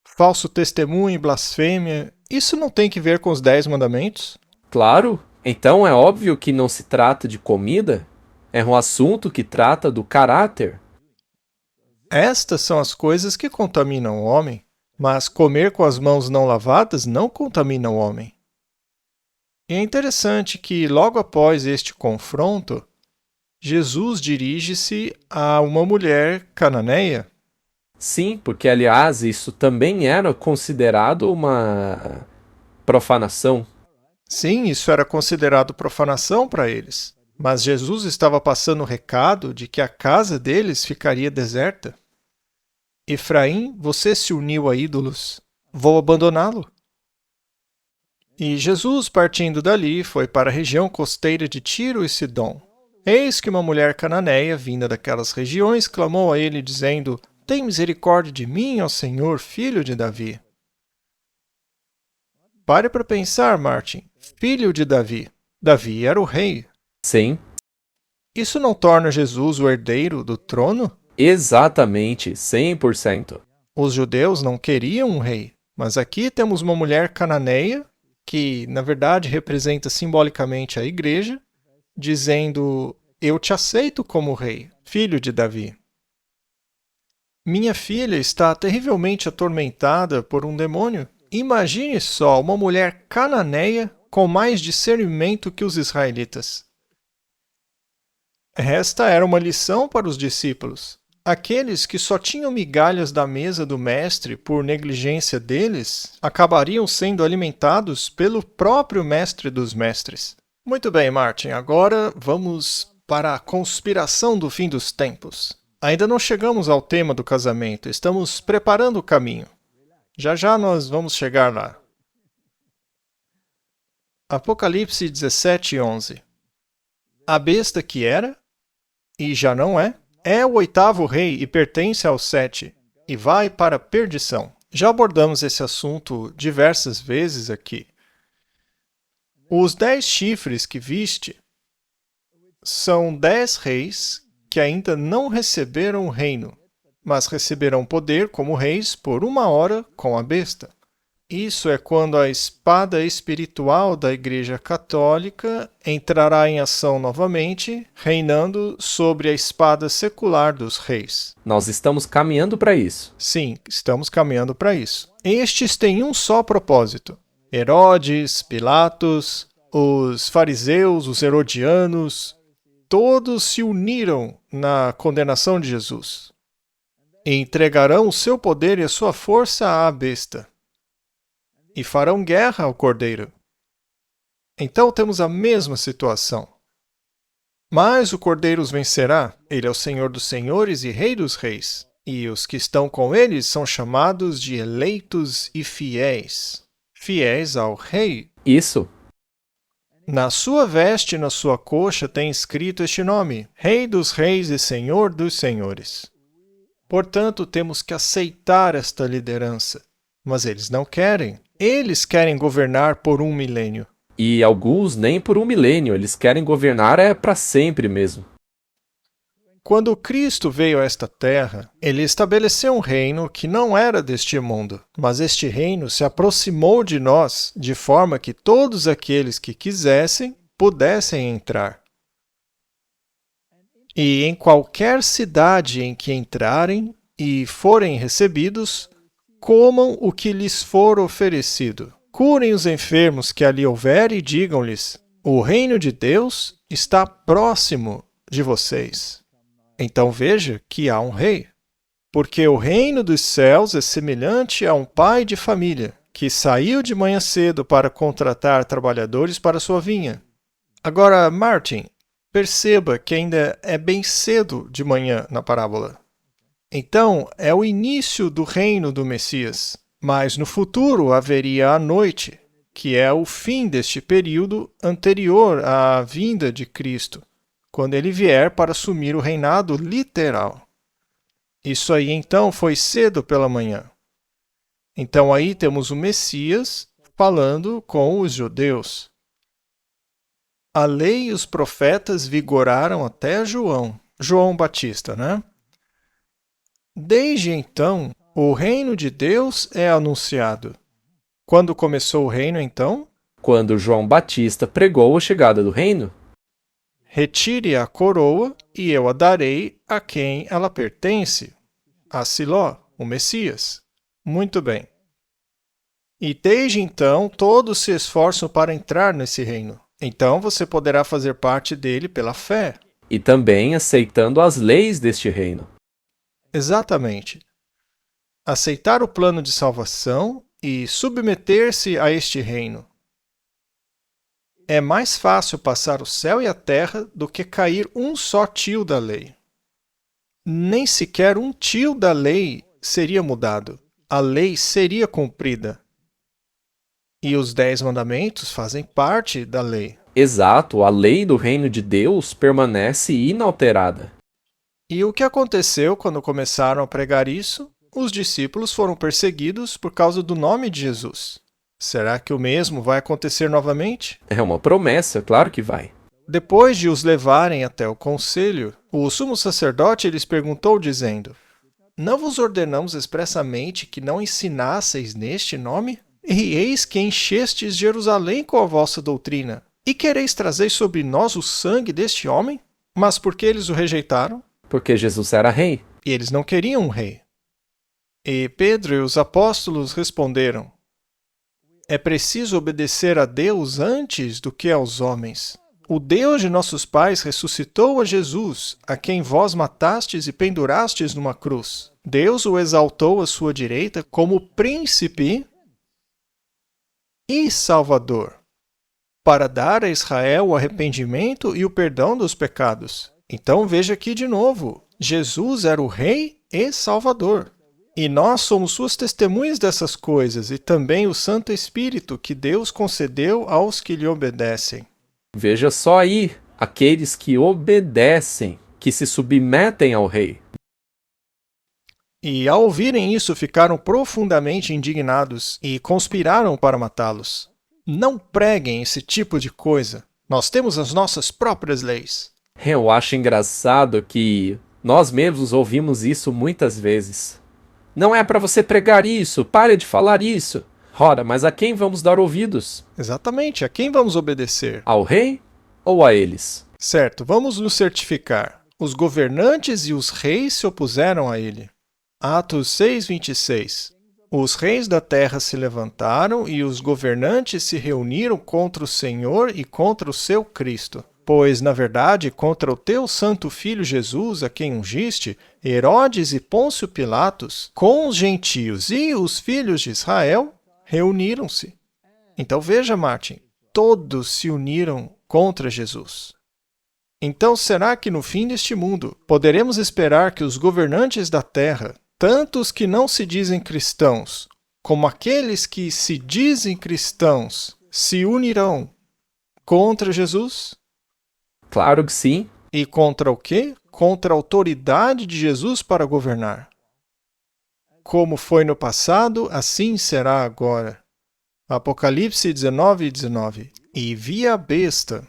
falso testemunho e blasfêmia, isso não tem que ver com os 10 mandamentos? Claro, então é óbvio que não se trata de comida, é um assunto que trata do caráter. Estas são as coisas que contaminam o homem, mas comer com as mãos não lavadas não contamina o homem. E é interessante que logo após este confronto, Jesus dirige-se a uma mulher cananeia. Sim, porque aliás isso também era considerado uma profanação. Sim, isso era considerado profanação para eles. Mas Jesus estava passando o recado de que a casa deles ficaria deserta. Efraim, você se uniu a ídolos. Vou abandoná-lo. E Jesus, partindo dali, foi para a região costeira de Tiro e Sidom. Eis que uma mulher cananeia, vinda daquelas regiões, clamou a ele, dizendo: tem misericórdia de mim, ó Senhor, filho de Davi. Pare para pensar, Martin. Filho de Davi. Davi era o rei. Sim. Isso não torna Jesus o herdeiro do trono? Exatamente, 100%. Os judeus não queriam um rei, mas aqui temos uma mulher cananeia, que na verdade representa simbolicamente a igreja, dizendo: eu te aceito como rei, filho de Davi. Minha filha está terrivelmente atormentada por um demônio. Imagine só uma mulher cananeia com mais discernimento que os israelitas. Esta era uma lição para os discípulos. Aqueles que só tinham migalhas da mesa do mestre por negligência deles, acabariam sendo alimentados pelo próprio mestre dos mestres. Muito bem, Martin, agora vamos para a conspiração do fim dos tempos. Ainda não chegamos ao tema do casamento, estamos preparando o caminho. Já já nós vamos chegar lá. Apocalipse 17:11. A besta que era, e já não é o 8º rei e pertence aos 7, e vai para a perdição. Já abordamos esse assunto diversas vezes aqui. Os 10 chifres que viste são 10 reis que ainda não receberam o reino, mas receberão poder como reis por 1 hora com a besta. Isso é quando a espada espiritual da Igreja Católica entrará em ação novamente, reinando sobre a espada secular dos reis. Nós estamos caminhando para isso. Sim, estamos caminhando para isso. Estes têm um só propósito. Herodes, Pilatos, os fariseus, os herodianos, todos se uniram na condenação de Jesus e entregarão o seu poder e a sua força à besta e farão guerra ao Cordeiro. Então temos a mesma situação. Mas o Cordeiro os vencerá. Ele é o Senhor dos senhores e Rei dos reis. E os que estão com ele são chamados de eleitos e fiéis. Fiéis ao Rei. Isso. Na sua veste e na sua coxa tem escrito este nome: Rei dos reis e Senhor dos senhores. Portanto, temos que aceitar esta liderança. Mas eles não querem. Eles querem governar por 1 milênio. E alguns nem por 1 milênio, eles querem governar para sempre mesmo. Quando Cristo veio a esta terra, ele estabeleceu um reino que não era deste mundo, mas este reino se aproximou de nós de forma que todos aqueles que quisessem pudessem entrar. E em qualquer cidade em que entrarem e forem recebidos, comam o que lhes for oferecido. Curem os enfermos que ali houver e digam-lhes: o reino de Deus está próximo de vocês. Então veja que há um rei. Porque o reino dos céus é semelhante a um pai de família, que saiu de manhã cedo para contratar trabalhadores para sua vinha. Agora, Martin, perceba que ainda é bem cedo de manhã na parábola. Então, é o início do reino do Messias, mas no futuro haveria a noite, que é o fim deste período anterior à vinda de Cristo, quando ele vier para assumir o reinado literal. Isso aí, então, foi cedo pela manhã. Então, aí temos o Messias falando com os judeus. A lei e os profetas vigoraram até João Batista, né? Desde então, o reino de Deus é anunciado. Quando começou o reino, então? Quando João Batista pregou a chegada do reino. Retire a coroa e eu a darei a quem ela pertence. A Siló, o Messias. Muito bem. E desde então, todos se esforçam para entrar nesse reino. Então você poderá fazer parte dele pela fé. E também aceitando as leis deste reino. Exatamente. Aceitar o plano de salvação e submeter-se a este reino. É mais fácil passar o céu e a terra do que cair um só tio da lei. Nem sequer um tio da lei seria mudado. A lei seria cumprida. E os 10 mandamentos fazem parte da lei. Exato, a lei do reino de Deus permanece inalterada. E o que aconteceu quando começaram a pregar isso? Os discípulos foram perseguidos por causa do nome de Jesus. Será que o mesmo vai acontecer novamente? É uma promessa, claro que vai. Depois de os levarem até o conselho, o sumo sacerdote lhes perguntou, dizendo: não vos ordenamos expressamente que não ensinasseis neste nome? E eis que enchestes Jerusalém com a vossa doutrina. E quereis trazer sobre nós o sangue deste homem? Mas por que eles o rejeitaram? Porque Jesus era rei. E eles não queriam um rei. E Pedro e os apóstolos responderam: é preciso obedecer a Deus antes do que aos homens. O Deus de nossos pais ressuscitou a Jesus, a quem vós matastes e pendurastes numa cruz. Deus o exaltou à sua direita como príncipe e Salvador, para dar a Israel o arrependimento e o perdão dos pecados. Então veja aqui de novo, Jesus era o Rei e Salvador. E nós somos suas testemunhas dessas coisas, e também o Santo Espírito que Deus concedeu aos que lhe obedecem. Veja só aí, aqueles que obedecem, que se submetem ao rei. E ao ouvirem isso, ficaram profundamente indignados e conspiraram para matá-los. Não preguem esse tipo de coisa. Nós temos as nossas próprias leis. Eu acho engraçado que nós mesmos ouvimos isso muitas vezes. Não é para você pregar isso, pare de falar isso. Ora, mas a quem vamos dar ouvidos? Exatamente, a quem vamos obedecer? Ao rei ou a eles? Certo, vamos nos certificar. Os governantes e os reis se opuseram a ele. Atos 6:26. Os reis da terra se levantaram e os governantes se reuniram contra o Senhor e contra o seu Cristo. Pois, na verdade, contra o teu santo filho Jesus, a quem ungiste, Herodes e Pôncio Pilatos, com os gentios e os filhos de Israel, reuniram-se. Então veja, Martin, todos se uniram contra Jesus. Então será que no fim deste mundo poderemos esperar que os governantes da terra, tanto os que não se dizem cristãos, como aqueles que se dizem cristãos, se unirão contra Jesus? Claro que sim. E contra o quê? Contra a autoridade de Jesus para governar. Como foi no passado, assim será agora. Apocalipse 19:19. E vi a besta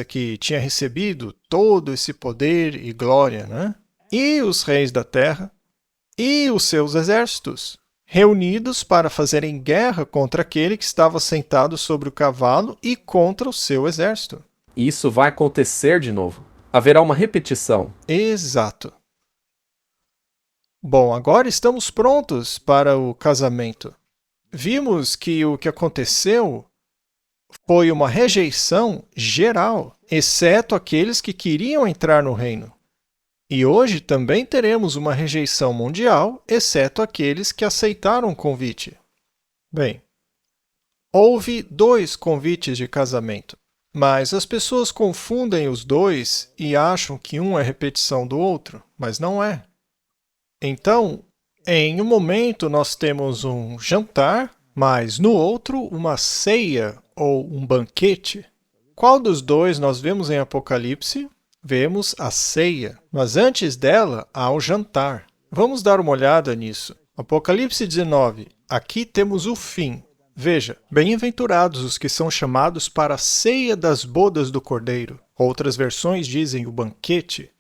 que tinha recebido todo esse poder e glória, né? E os reis da terra, e os seus exércitos, reunidos para fazerem guerra contra aquele que estava sentado sobre o cavalo e contra o seu exército. Isso vai acontecer de novo. Haverá uma repetição. Exato. Bom, agora estamos prontos para o casamento. Vimos que o que aconteceu foi uma rejeição geral, exceto aqueles que queriam entrar no reino. E hoje também teremos uma rejeição mundial, exceto aqueles que aceitaram o convite. Bem, houve 2 convites de casamento, mas as pessoas confundem os 2 e acham que um é repetição do outro, mas não é. Então, em um momento nós temos um jantar, mas no outro uma ceia ou um banquete. Qual dos 2 nós vemos em Apocalipse? Vemos a ceia, mas antes dela há o jantar. Vamos dar uma olhada nisso. Apocalipse 19. Aqui temos o fim. Veja, bem-aventurados os que são chamados para a ceia das bodas do Cordeiro. Outras versões dizem o banquete.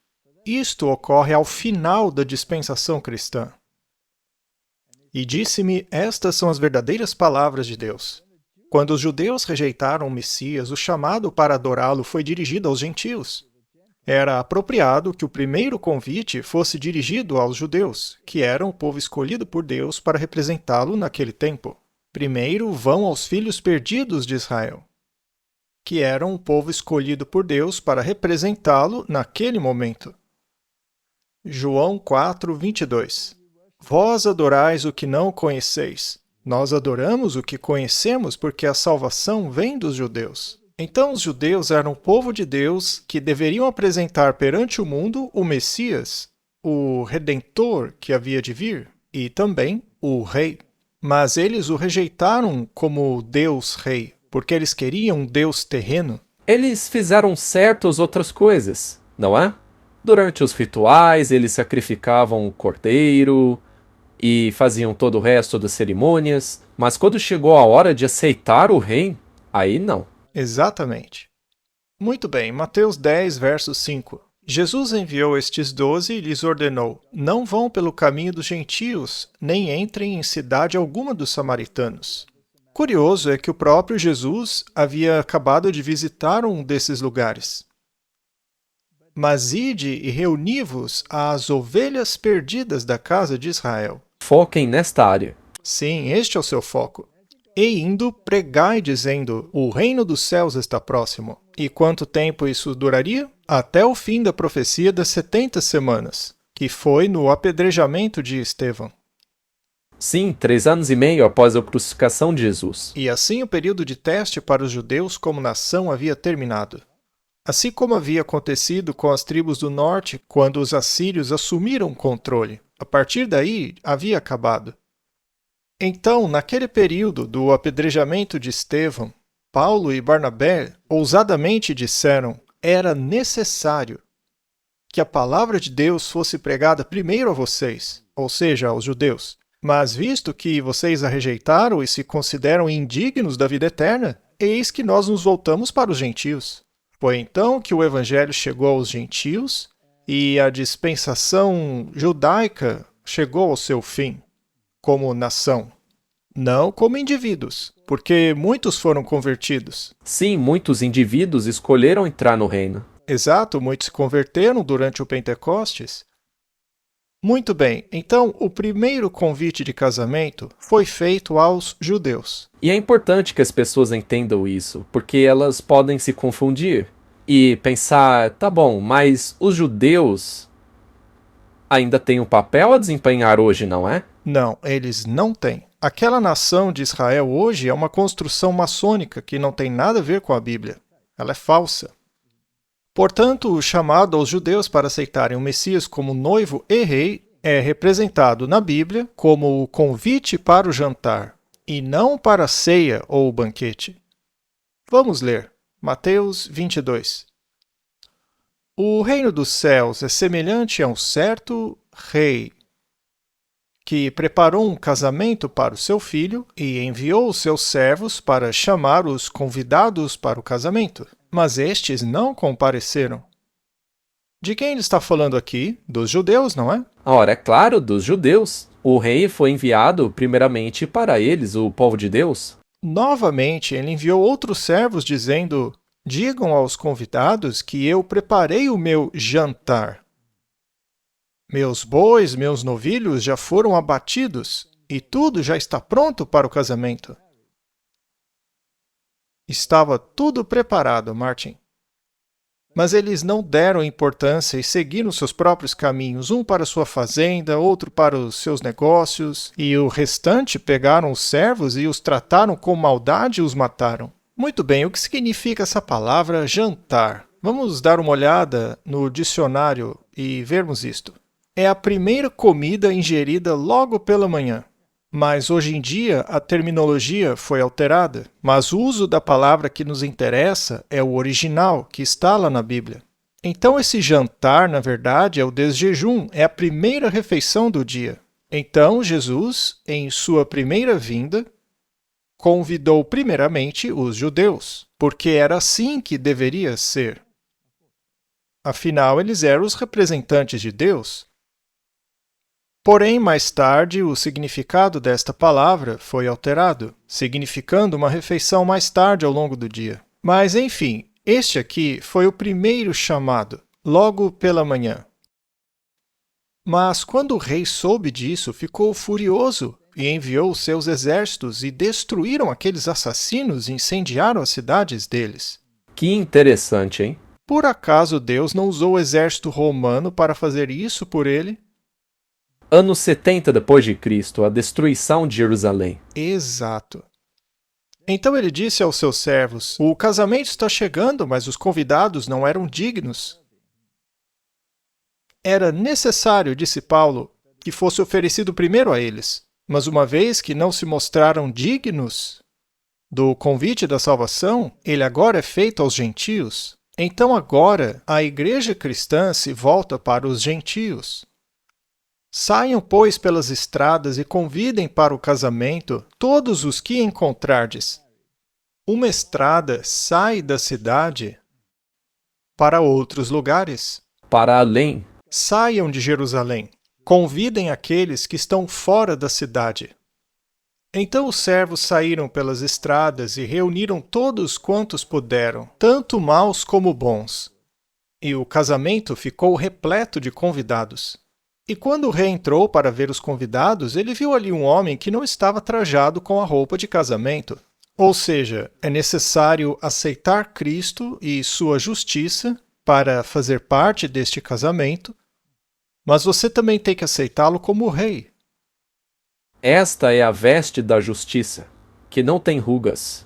Isto ocorre ao final da dispensação cristã. E disse-me, estas são as verdadeiras palavras de Deus. Quando os judeus rejeitaram o Messias, o chamado para adorá-lo foi dirigido aos gentios. Era apropriado que o primeiro convite fosse dirigido aos judeus, que eram o povo escolhido por Deus para representá-lo naquele tempo. Primeiro vão aos filhos perdidos de Israel, que eram o povo escolhido por Deus para representá-lo naquele momento. João 4:22. Vós adorais o que não conheceis. Nós adoramos o que conhecemos porque a salvação vem dos judeus. Então os judeus eram o povo de Deus que deveriam apresentar perante o mundo o Messias, o Redentor que havia de vir, e também o Rei. Mas eles o rejeitaram como Deus Rei, porque eles queriam um Deus terreno. Eles fizeram certas outras coisas, não é? Durante os rituais, eles sacrificavam o cordeiro e faziam todo o resto das cerimônias, mas quando chegou a hora de aceitar o rei, aí não. Exatamente. Muito bem, Mateus 10, verso 5. Jesus enviou estes 12 e lhes ordenou, não vão pelo caminho dos gentios, nem entrem em cidade alguma dos samaritanos. Curioso é que o próprio Jesus havia acabado de visitar um desses lugares. Mas ide e reuni-vos às ovelhas perdidas da casa de Israel. Foquem nesta área. Sim, este é o seu foco. E indo, pregai dizendo, o reino dos céus está próximo. E quanto tempo isso duraria? Até o fim da profecia das 70 semanas, que foi no apedrejamento de Estevão. Sim, 3 anos e meio após a crucificação de Jesus. E assim o período de teste para os judeus como nação havia terminado. Assim como havia acontecido com as tribos do norte quando os assírios assumiram o controle. A partir daí, havia acabado. Então, naquele período do apedrejamento de Estevão, Paulo e Barnabé ousadamente disseram: era necessário que a palavra de Deus fosse pregada primeiro a vocês, ou seja, aos judeus, Mas visto que vocês a rejeitaram e se consideram indignos da vida eterna, eis que nós nos voltamos para os gentios. Foi então que o evangelho chegou aos gentios e a dispensação judaica chegou ao seu fim, como nação. Não como indivíduos, porque muitos foram convertidos. Sim, muitos indivíduos escolheram entrar no reino. Exato, muitos se converteram durante o Pentecostes. Muito bem, então o primeiro convite de casamento foi feito aos judeus. E é importante que as pessoas entendam isso, porque elas podem se confundir e pensar, tá bom, mas os judeus ainda têm um papel a desempenhar hoje, não é? Não, eles não têm. Aquela nação de Israel hoje é uma construção maçônica que não tem nada a ver com a Bíblia. Ela é falsa. Portanto, o chamado aos judeus para aceitarem o Messias como noivo e rei é representado na Bíblia como o convite para o jantar, e não para a ceia ou o banquete. Vamos ler Mateus 22. O reino dos céus é semelhante a um certo rei que preparou um casamento para o seu filho e enviou os seus servos para chamar os convidados para o casamento. Mas estes não compareceram. De quem ele está falando aqui? Dos judeus, não é? Ora, é claro, dos judeus. O rei foi enviado primeiramente para eles, o povo de Deus. Novamente, ele enviou outros servos dizendo: digam aos convidados que eu preparei o meu jantar. Meus bois, meus novilhos já foram abatidos e tudo já está pronto para o casamento. Estava tudo preparado, Martin. Mas eles não deram importância e seguiram seus próprios caminhos, um para sua fazenda, outro para os seus negócios, e o restante pegaram os servos e os trataram com maldade e os mataram. Muito bem, o que significa essa palavra jantar? Vamos dar uma olhada no dicionário e vermos isto. É a primeira comida ingerida logo pela manhã. Mas hoje em dia a terminologia foi alterada, mas o uso da palavra que nos interessa é o original, que está lá na Bíblia. Então esse jantar, na verdade, é o desjejum, é a primeira refeição do dia. Então Jesus, em sua primeira vinda, convidou primeiramente os judeus, porque era assim que deveria ser. Afinal, eles eram os representantes de Deus. Porém, mais tarde, o significado desta palavra foi alterado, significando uma refeição mais tarde ao longo do dia. Mas, enfim, este aqui foi o primeiro chamado, logo pela manhã. Mas quando o rei soube disso, ficou furioso e enviou seus exércitos e destruíram aqueles assassinos e incendiaram as cidades deles. Que interessante, hein? Por acaso Deus não usou o exército romano para fazer isso por ele? Anos 70 depois de Cristo, a destruição de Jerusalém. Exato. Então ele disse aos seus servos: o casamento está chegando, mas os convidados não eram dignos. Era necessário, disse Paulo, que fosse oferecido primeiro a eles. Mas uma vez que não se mostraram dignos do convite da salvação, ele agora é feito aos gentios. Então agora a igreja cristã se volta para os gentios. Saiam, pois, pelas estradas e convidem para o casamento todos os que encontrardes. Uma estrada sai da cidade para outros lugares. Para além. Saiam de Jerusalém. Convidem aqueles que estão fora da cidade. Então os servos saíram pelas estradas e reuniram todos quantos puderam, tanto maus como bons. E o casamento ficou repleto de convidados. E quando o rei entrou para ver os convidados, ele viu ali um homem que não estava trajado com a roupa de casamento. Ou seja, é necessário aceitar Cristo e sua justiça para fazer parte deste casamento, mas você também tem que aceitá-lo como rei. Esta é a veste da justiça, que não tem rugas.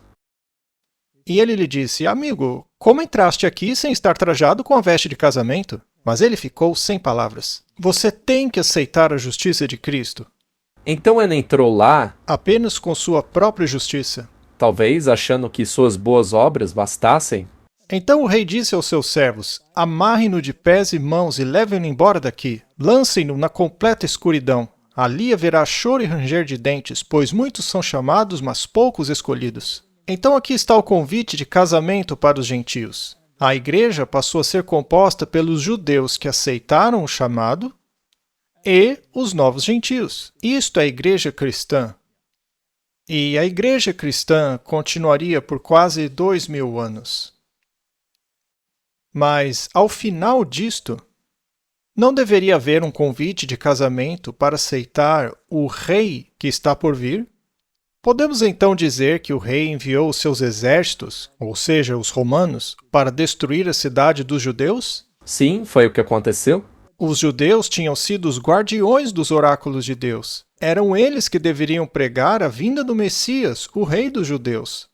E ele lhe disse: amigo, como entraste aqui sem estar trajado com a veste de casamento? Mas ele ficou sem palavras. Você tem que aceitar a justiça de Cristo. Então ele entrou lá, apenas com sua própria justiça. Talvez achando que suas boas obras bastassem. Então o rei disse aos seus servos: amarrem-no de pés e mãos e levem-no embora daqui. Lancem-no na completa escuridão. Ali haverá choro e ranger de dentes, pois muitos são chamados, mas poucos escolhidos. Então aqui está o convite de casamento para os gentios. A igreja passou a ser composta pelos judeus que aceitaram o chamado e os novos gentios. Isto é a igreja cristã. E a igreja cristã continuaria por quase 2000 anos. Mas, ao final disto, não deveria haver um convite de casamento para aceitar o rei que está por vir? Podemos então dizer que o rei enviou os seus exércitos, ou seja, os romanos, para destruir a cidade dos judeus? Sim, foi o que aconteceu. Os judeus tinham sido os guardiões dos oráculos de Deus. Eram eles que deveriam pregar a vinda do Messias, o rei dos judeus.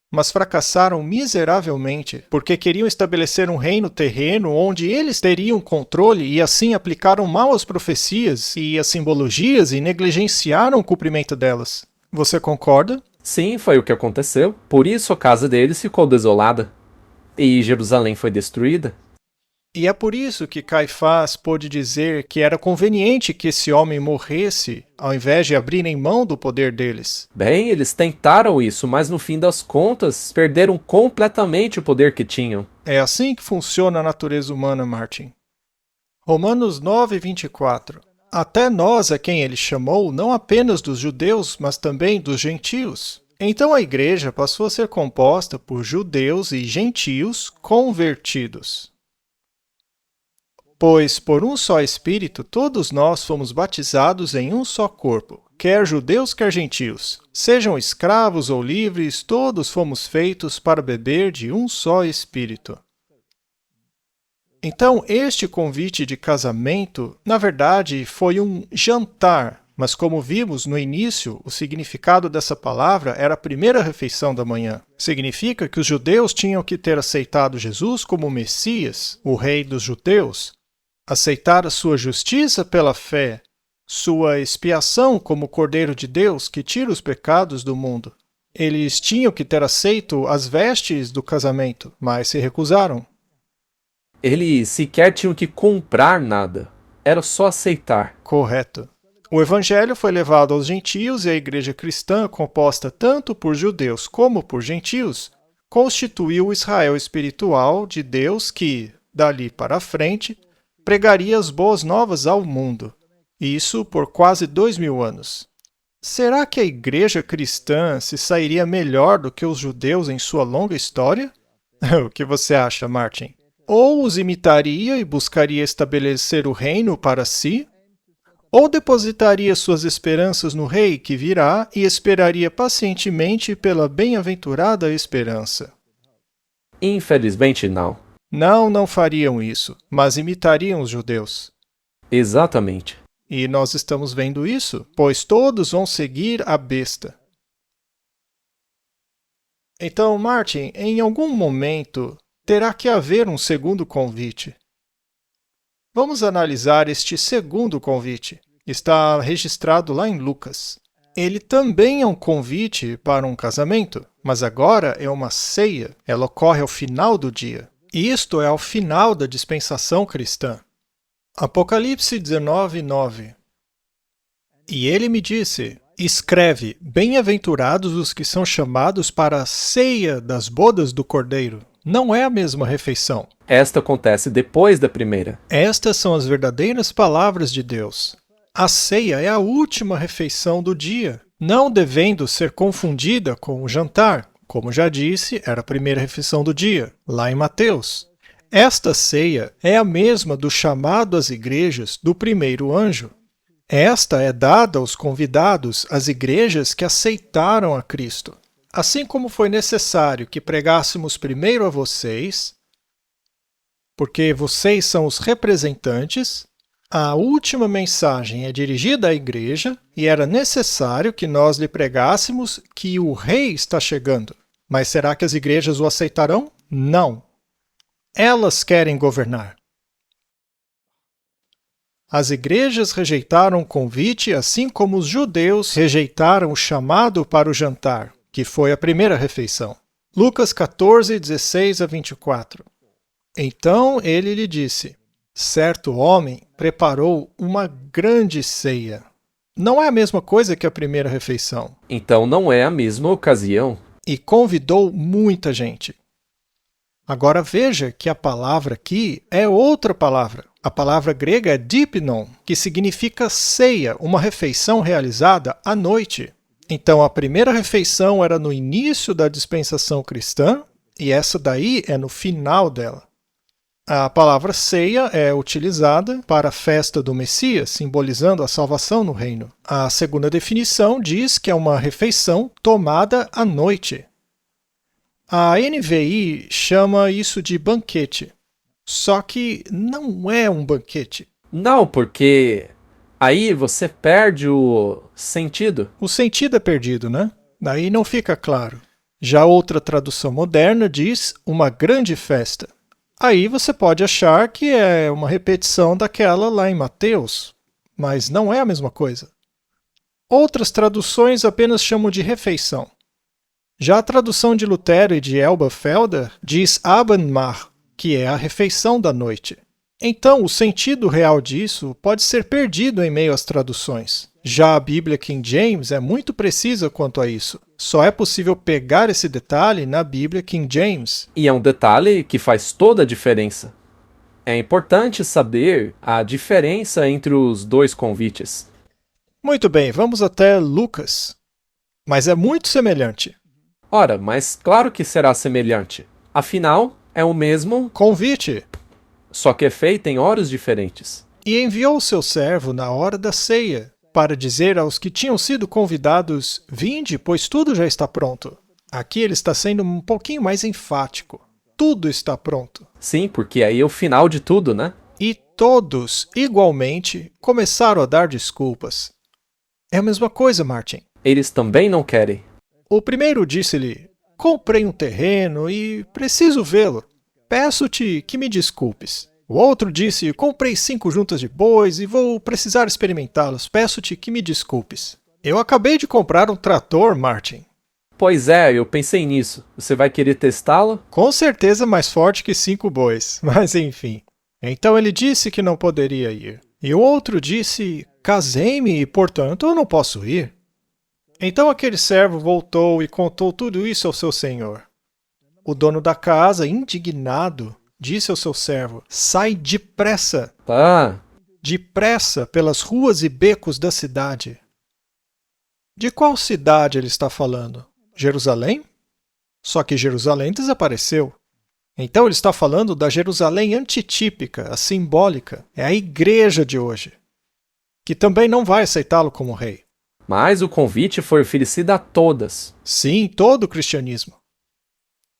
Mas fracassaram miseravelmente, porque queriam estabelecer um reino terreno onde eles teriam controle e assim aplicaram mal as profecias e as simbologias e negligenciaram o cumprimento delas. Você concorda? Sim, foi o que aconteceu. Por isso a casa deles ficou desolada. E Jerusalém foi destruída. E é por isso que Caifás pôde dizer que era conveniente que esse homem morresse, ao invés de abrirem mão do poder deles. Bem, eles tentaram isso, mas no fim das contas, perderam completamente o poder que tinham. É assim que funciona a natureza humana, Martin. Romanos 9:24. Até nós a quem ele chamou, não apenas dos judeus, mas também dos gentios. Então a igreja passou a ser composta por judeus e gentios convertidos. Pois por um só Espírito todos nós fomos batizados em um só corpo, quer judeus, quer gentios. Sejam escravos ou livres, todos fomos feitos para beber de um só Espírito. Então, este convite de casamento, na verdade, foi um jantar, mas como vimos no início, o significado dessa palavra era a primeira refeição da manhã. Significa que os judeus tinham que ter aceitado Jesus como Messias, o rei dos judeus, aceitar a sua justiça pela fé, sua expiação como Cordeiro de Deus que tira os pecados do mundo. Eles tinham que ter aceito as vestes do casamento, mas se recusaram. Eles sequer tinham que comprar nada. Era só aceitar. Correto. O evangelho foi levado aos gentios e a igreja cristã, composta tanto por judeus como por gentios, constituiu o Israel espiritual de Deus que, dali para frente, pregaria as boas novas ao mundo. Isso por quase 2000 anos. Será que a igreja cristã se sairia melhor do que os judeus em sua longa história? O que você acha, Martin? Ou os imitaria e buscaria estabelecer o reino para si? Ou depositaria suas esperanças no rei que virá e esperaria pacientemente pela bem-aventurada esperança? Infelizmente, não. Não fariam isso, mas imitariam os judeus. Exatamente. E nós estamos vendo isso, pois todos vão seguir a besta. Então, Martin, em algum momento, terá que haver um segundo convite. Vamos analisar este segundo convite. Está registrado lá em Lucas. Ele também é um convite para um casamento, mas agora é uma ceia. Ela ocorre ao final do dia. Isto é ao final da dispensação cristã. Apocalipse 19:9. E ele me disse: escreve, bem-aventurados os que são chamados para a ceia das bodas do Cordeiro. Não é a mesma refeição. Esta acontece depois da primeira. Estas são as verdadeiras palavras de Deus. A ceia é a última refeição do dia, não devendo ser confundida com o jantar. Como já disse, era a primeira refeição do dia, lá em Mateus. Esta ceia é a mesma do chamado às igrejas do primeiro anjo. Esta é dada aos convidados, às igrejas que aceitaram a Cristo. Assim como foi necessário que pregássemos primeiro a vocês, porque vocês são os representantes, a última mensagem é dirigida à igreja e era necessário que nós lhe pregássemos que o rei está chegando. Mas será que as igrejas o aceitarão? Não. Elas querem governar. As igrejas rejeitaram o convite, assim como os judeus rejeitaram o chamado para o jantar, que foi a primeira refeição. Lucas 14:16-24. Então ele lhe disse: certo homem preparou uma grande ceia não é a mesma coisa que a primeira refeição. Então não é a mesma ocasião. E convidou muita gente. Agora veja que a palavra aqui é outra palavra. A palavra grega é dipnon, que significa ceia, uma refeição realizada à noite. Então a primeira refeição era no início da dispensação cristã e essa daí é no final dela. A palavra ceia é utilizada para a festa do Messias, simbolizando a salvação no reino. A segunda definição diz que é uma refeição tomada à noite. A NVI chama isso de banquete, só que não é um banquete. Não, porque aí você perde o sentido. O sentido é perdido, né? Daí não fica claro. Já outra tradução moderna diz uma grande festa. Aí você pode achar que é uma repetição daquela lá em Mateus, mas não é a mesma coisa. Outras traduções apenas chamam de refeição. Já a tradução de Lutero e de Elba Felder diz Abendmahl, que é a refeição da noite. Então, o sentido real disso pode ser perdido em meio às traduções. Já a Bíblia King James é muito precisa quanto a isso. Só é possível pegar esse detalhe na Bíblia King James. E é um detalhe que faz toda a diferença. É importante saber a diferença entre os dois convites. Muito bem, vamos até Lucas. Mas é muito semelhante. Ora, mas claro que será semelhante. Afinal, é o mesmo convite, só que é feito em horas diferentes. E enviou o seu servo na hora da ceia, para dizer aos que tinham sido convidados, vinde, pois tudo já está pronto. Aqui ele está sendo um pouquinho mais enfático. Tudo está pronto. Sim, porque aí é o final de tudo, né? E todos, igualmente, começaram a dar desculpas. É a mesma coisa, Martin. Eles também não querem. O primeiro disse-lhe, comprei um terreno e preciso vê-lo. Peço-te que me desculpes. O outro disse, comprei 5 juntas de bois e vou precisar experimentá-los. Peço-te que me desculpes. Eu acabei de comprar um trator, Martin. Pois é, eu pensei nisso. Você vai querer testá-lo? Com certeza mais forte que 5 bois, mas enfim. Então ele disse que não poderia ir. E o outro disse, casei-me e, portanto, eu não posso ir. Então aquele servo voltou e contou tudo isso ao seu senhor. O dono da casa, indignado, disse ao seu servo, sai depressa, depressa pelas ruas e becos da cidade. De qual cidade ele está falando? Jerusalém? Só que Jerusalém desapareceu. Então ele está falando da Jerusalém antitípica, a simbólica. É a igreja de hoje, que também não vai aceitá-lo como rei. Mas o convite foi oferecido a todas. Sim, todo o cristianismo.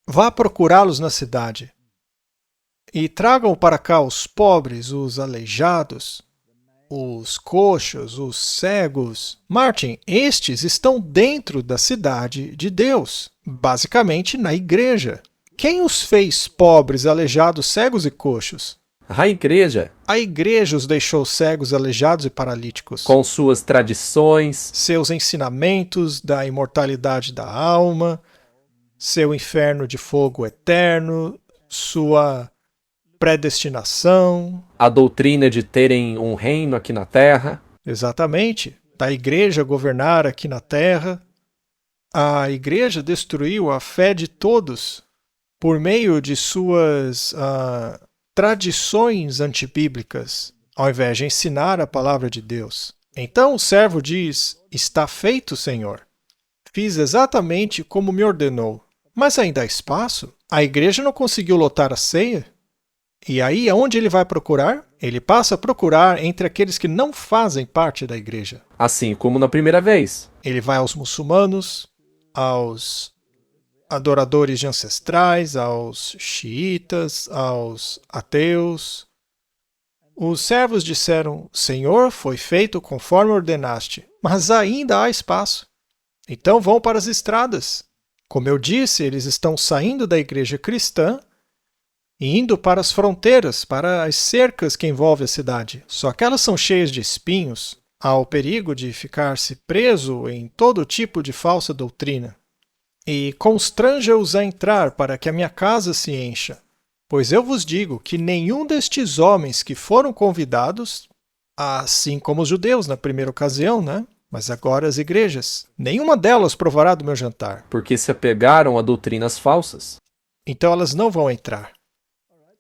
Vá procurá-los na cidade. E tragam para cá os pobres, os aleijados, os coxos, os cegos. Martin, estes estão dentro da cidade de Deus, basicamente na igreja. Quem os fez pobres, aleijados, cegos e coxos? A igreja. A igreja os deixou cegos, aleijados e paralíticos. Com suas tradições, seus ensinamentos da imortalidade da alma, seu inferno de fogo eterno, sua predestinação. A doutrina de terem um reino aqui na terra. Exatamente. Da igreja governar aqui na terra. A igreja destruiu a fé de todos por meio de suas tradições antibíblicas, ao invés de ensinar a palavra de Deus. Então o servo diz, está feito, Senhor. Fiz exatamente como me ordenou. Mas ainda há espaço? A igreja não conseguiu lotar a ceia? E aí, aonde ele vai procurar? Ele passa a procurar entre aqueles que não fazem parte da igreja. Assim como na primeira vez. Ele vai aos muçulmanos, aos adoradores de ancestrais, aos xiitas, aos ateus. Os servos disseram, Senhor, foi feito conforme ordenaste, mas ainda há espaço. Então vão para as estradas. Como eu disse, eles estão saindo da igreja cristã e indo para as fronteiras, para as cercas que envolvem a cidade. Só que elas são cheias de espinhos. Há o perigo de ficar-se preso em todo tipo de falsa doutrina. E constranja-os a entrar para que a minha casa se encha. Pois eu vos digo que nenhum destes homens que foram convidados Assim como os judeus na primeira ocasião, né? Mas agora as igrejas. Nenhuma delas provará do meu jantar. Porque se apegaram a doutrinas falsas. Então elas não vão entrar.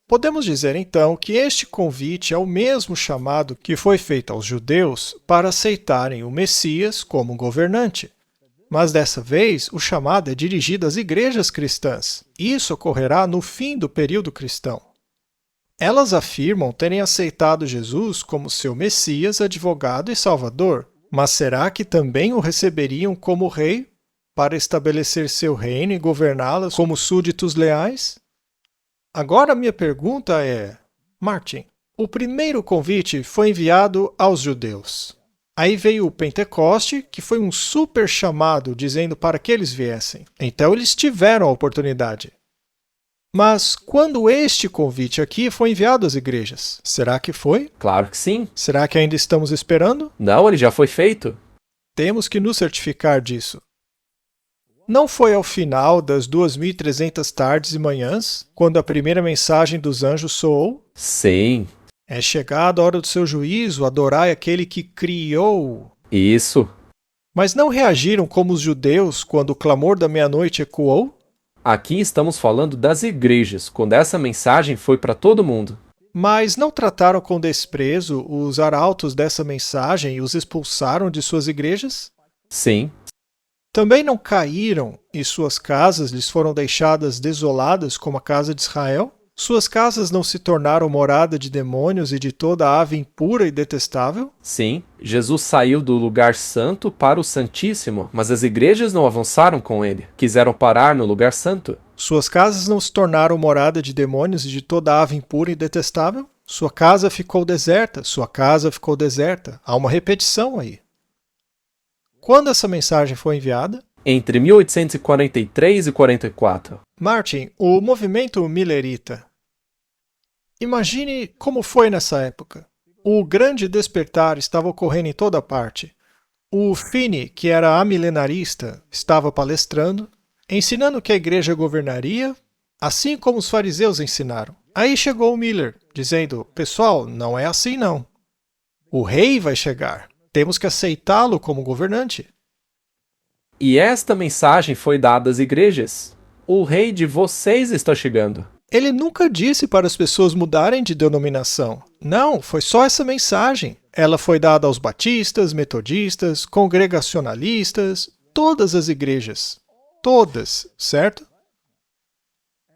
Podemos dizer então que este convite é o mesmo chamado que foi feito aos judeus para aceitarem o Messias como governante. Mas dessa vez o chamado é dirigido às igrejas cristãs. Isso ocorrerá no fim do período cristão. Elas afirmam terem aceitado Jesus como seu Messias, advogado e Salvador, mas será que também o receberiam como rei para estabelecer seu reino e governá-las como súditos leais? Agora minha pergunta é, Martin, o primeiro convite foi enviado aos judeus. Aí veio o Pentecoste, que foi um super chamado dizendo para que eles viessem. Então eles tiveram a oportunidade. Mas quando este convite aqui foi enviado às igrejas, será que foi? Claro que sim. Será que ainda estamos esperando? Não, ele já foi feito. Temos que nos certificar disso. Não foi ao final das 2.300 tardes e manhãs, quando a primeira mensagem dos anjos soou? Sim. É chegada a hora do seu juízo, adorai aquele que criou. Isso. Mas não reagiram como os judeus quando o clamor da meia-noite ecoou? Aqui estamos falando das igrejas, quando essa mensagem foi para todo mundo. Mas não trataram com desprezo os arautos dessa mensagem e os expulsaram de suas igrejas? Sim. Também não caíram e suas casas lhes foram deixadas desoladas como a casa de Israel? Suas casas não se tornaram morada de demônios e de toda ave impura e detestável? Sim, Jesus saiu do lugar santo para o Santíssimo, mas as igrejas não avançaram com ele. Quiseram parar no lugar santo. Suas casas não se tornaram morada de demônios e de toda ave impura e detestável? Sua casa ficou deserta, sua casa ficou deserta. Há uma repetição aí. Quando essa mensagem foi enviada? Entre 1843 e 44. Martin, o movimento millerita. Imagine como foi nessa época. O grande despertar estava ocorrendo em toda parte. O Finney, que era amilenarista, estava palestrando, ensinando que a igreja governaria, assim como os fariseus ensinaram. Aí chegou o Miller, dizendo, pessoal, não é assim não. O rei vai chegar. Temos que aceitá-lo como governante. E esta mensagem foi dada às igrejas. O rei de vocês está chegando. Ele nunca disse para as pessoas mudarem de denominação. Não, foi só essa mensagem. Ela foi dada aos batistas, metodistas, congregacionalistas, todas as igrejas. Todas, certo?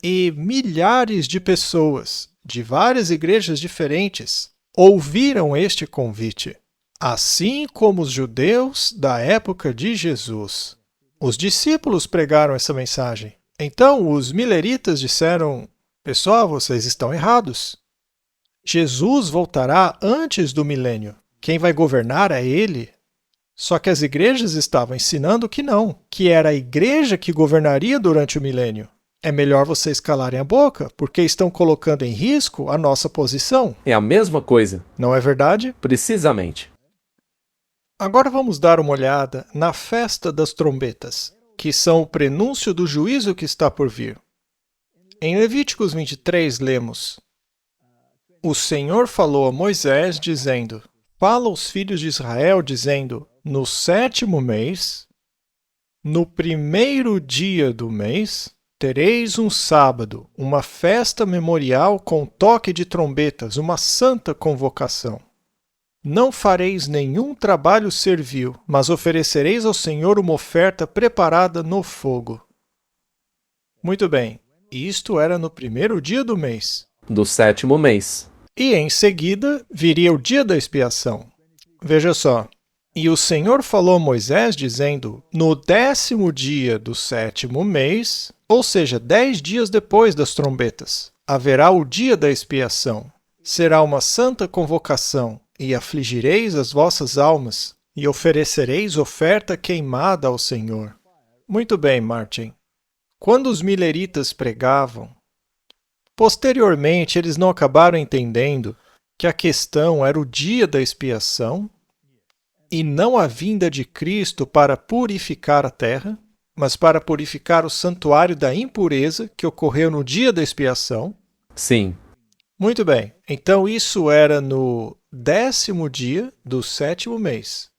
E milhares de pessoas, de várias igrejas diferentes, ouviram este convite. Assim como os judeus da época de Jesus. Os discípulos pregaram essa mensagem. Então os milleritas disseram, pessoal, vocês estão errados. Jesus voltará antes do milênio. Quem vai governar é ele. Só que as igrejas estavam ensinando que não, que era a igreja que governaria durante o milênio. É melhor vocês calarem a boca, porque estão colocando em risco a nossa posição. É a mesma coisa. Não é verdade? Precisamente. Agora vamos dar uma olhada na festa das trombetas, que são o prenúncio do juízo que está por vir. Em Levíticos 23 lemos, o Senhor falou a Moisés, dizendo, fala aos filhos de Israel, dizendo, no 7º mês, no 1º dia do mês, tereis um sábado, uma festa memorial com toque de trombetas, uma santa convocação. Não fareis nenhum trabalho servil, mas oferecereis ao Senhor uma oferta preparada no fogo. Muito bem, isto era no 1º dia do mês. Do 7º mês. E em seguida viria o dia da expiação. Veja só. E o Senhor falou a Moisés, dizendo, no 10º dia do 7º mês, ou seja, 10 dias depois das trombetas, haverá o dia da expiação. Será uma santa convocação. E afligireis as vossas almas, e oferecereis oferta queimada ao Senhor. Muito bem, Martin. Quando os milleritas pregavam, posteriormente eles não acabaram entendendo que a questão era o dia da expiação e não a vinda de Cristo para purificar a terra, mas para purificar o santuário da impureza que ocorreu no dia da expiação? Sim. Muito bem, então isso era no 10º dia do 7º mês.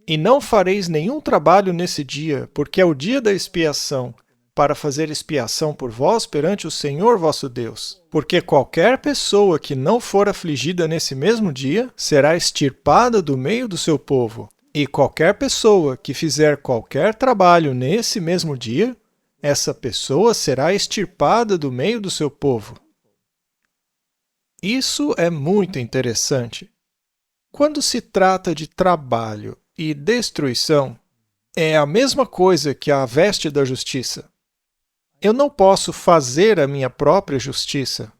E não fareis nenhum trabalho nesse dia, porque é o dia da expiação, para fazer expiação por vós perante o Senhor vosso Deus. Porque qualquer pessoa que não for afligida nesse mesmo dia, será extirpada do meio do seu povo. E qualquer pessoa que fizer qualquer trabalho nesse mesmo dia, essa pessoa será extirpada do meio do seu povo. Isso é muito interessante. Quando se trata de trabalho e destruição, é a mesma coisa que a veste da justiça. Eu não posso fazer a minha própria justiça.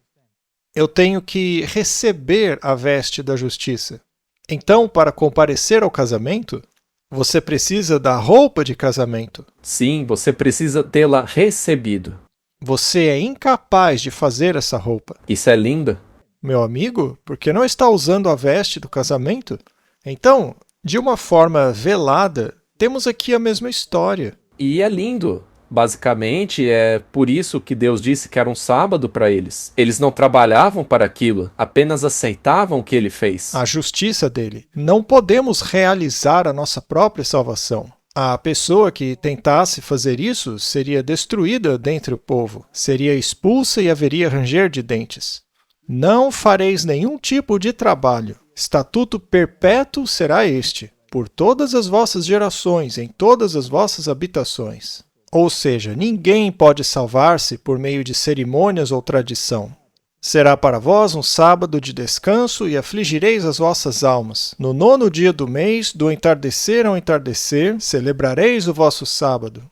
Eu tenho que receber a veste da justiça. Então, para comparecer ao casamento, você precisa da roupa de casamento. Sim, você precisa tê-la recebido. Você é incapaz de fazer essa roupa. Isso é lindo. Meu amigo, por que não está usando a veste do casamento? Então, de uma forma velada, temos aqui a mesma história. E é lindo. Basicamente, é por isso que Deus disse que era um sábado para eles. Eles não trabalhavam para aquilo, apenas aceitavam o que ele fez. A justiça dele. Não podemos realizar a nossa própria salvação. A pessoa que tentasse fazer isso seria destruída dentre o povo, seria expulsa e haveria ranger de dentes. Não fareis nenhum tipo de trabalho. Estatuto perpétuo será este, por todas as vossas gerações, em todas as vossas habitações. Ou seja, ninguém pode salvar-se por meio de cerimônias ou tradição. Será para vós um sábado de descanso e afligireis as vossas almas. No 9º dia do mês, do entardecer ao entardecer, celebrareis o vosso sábado.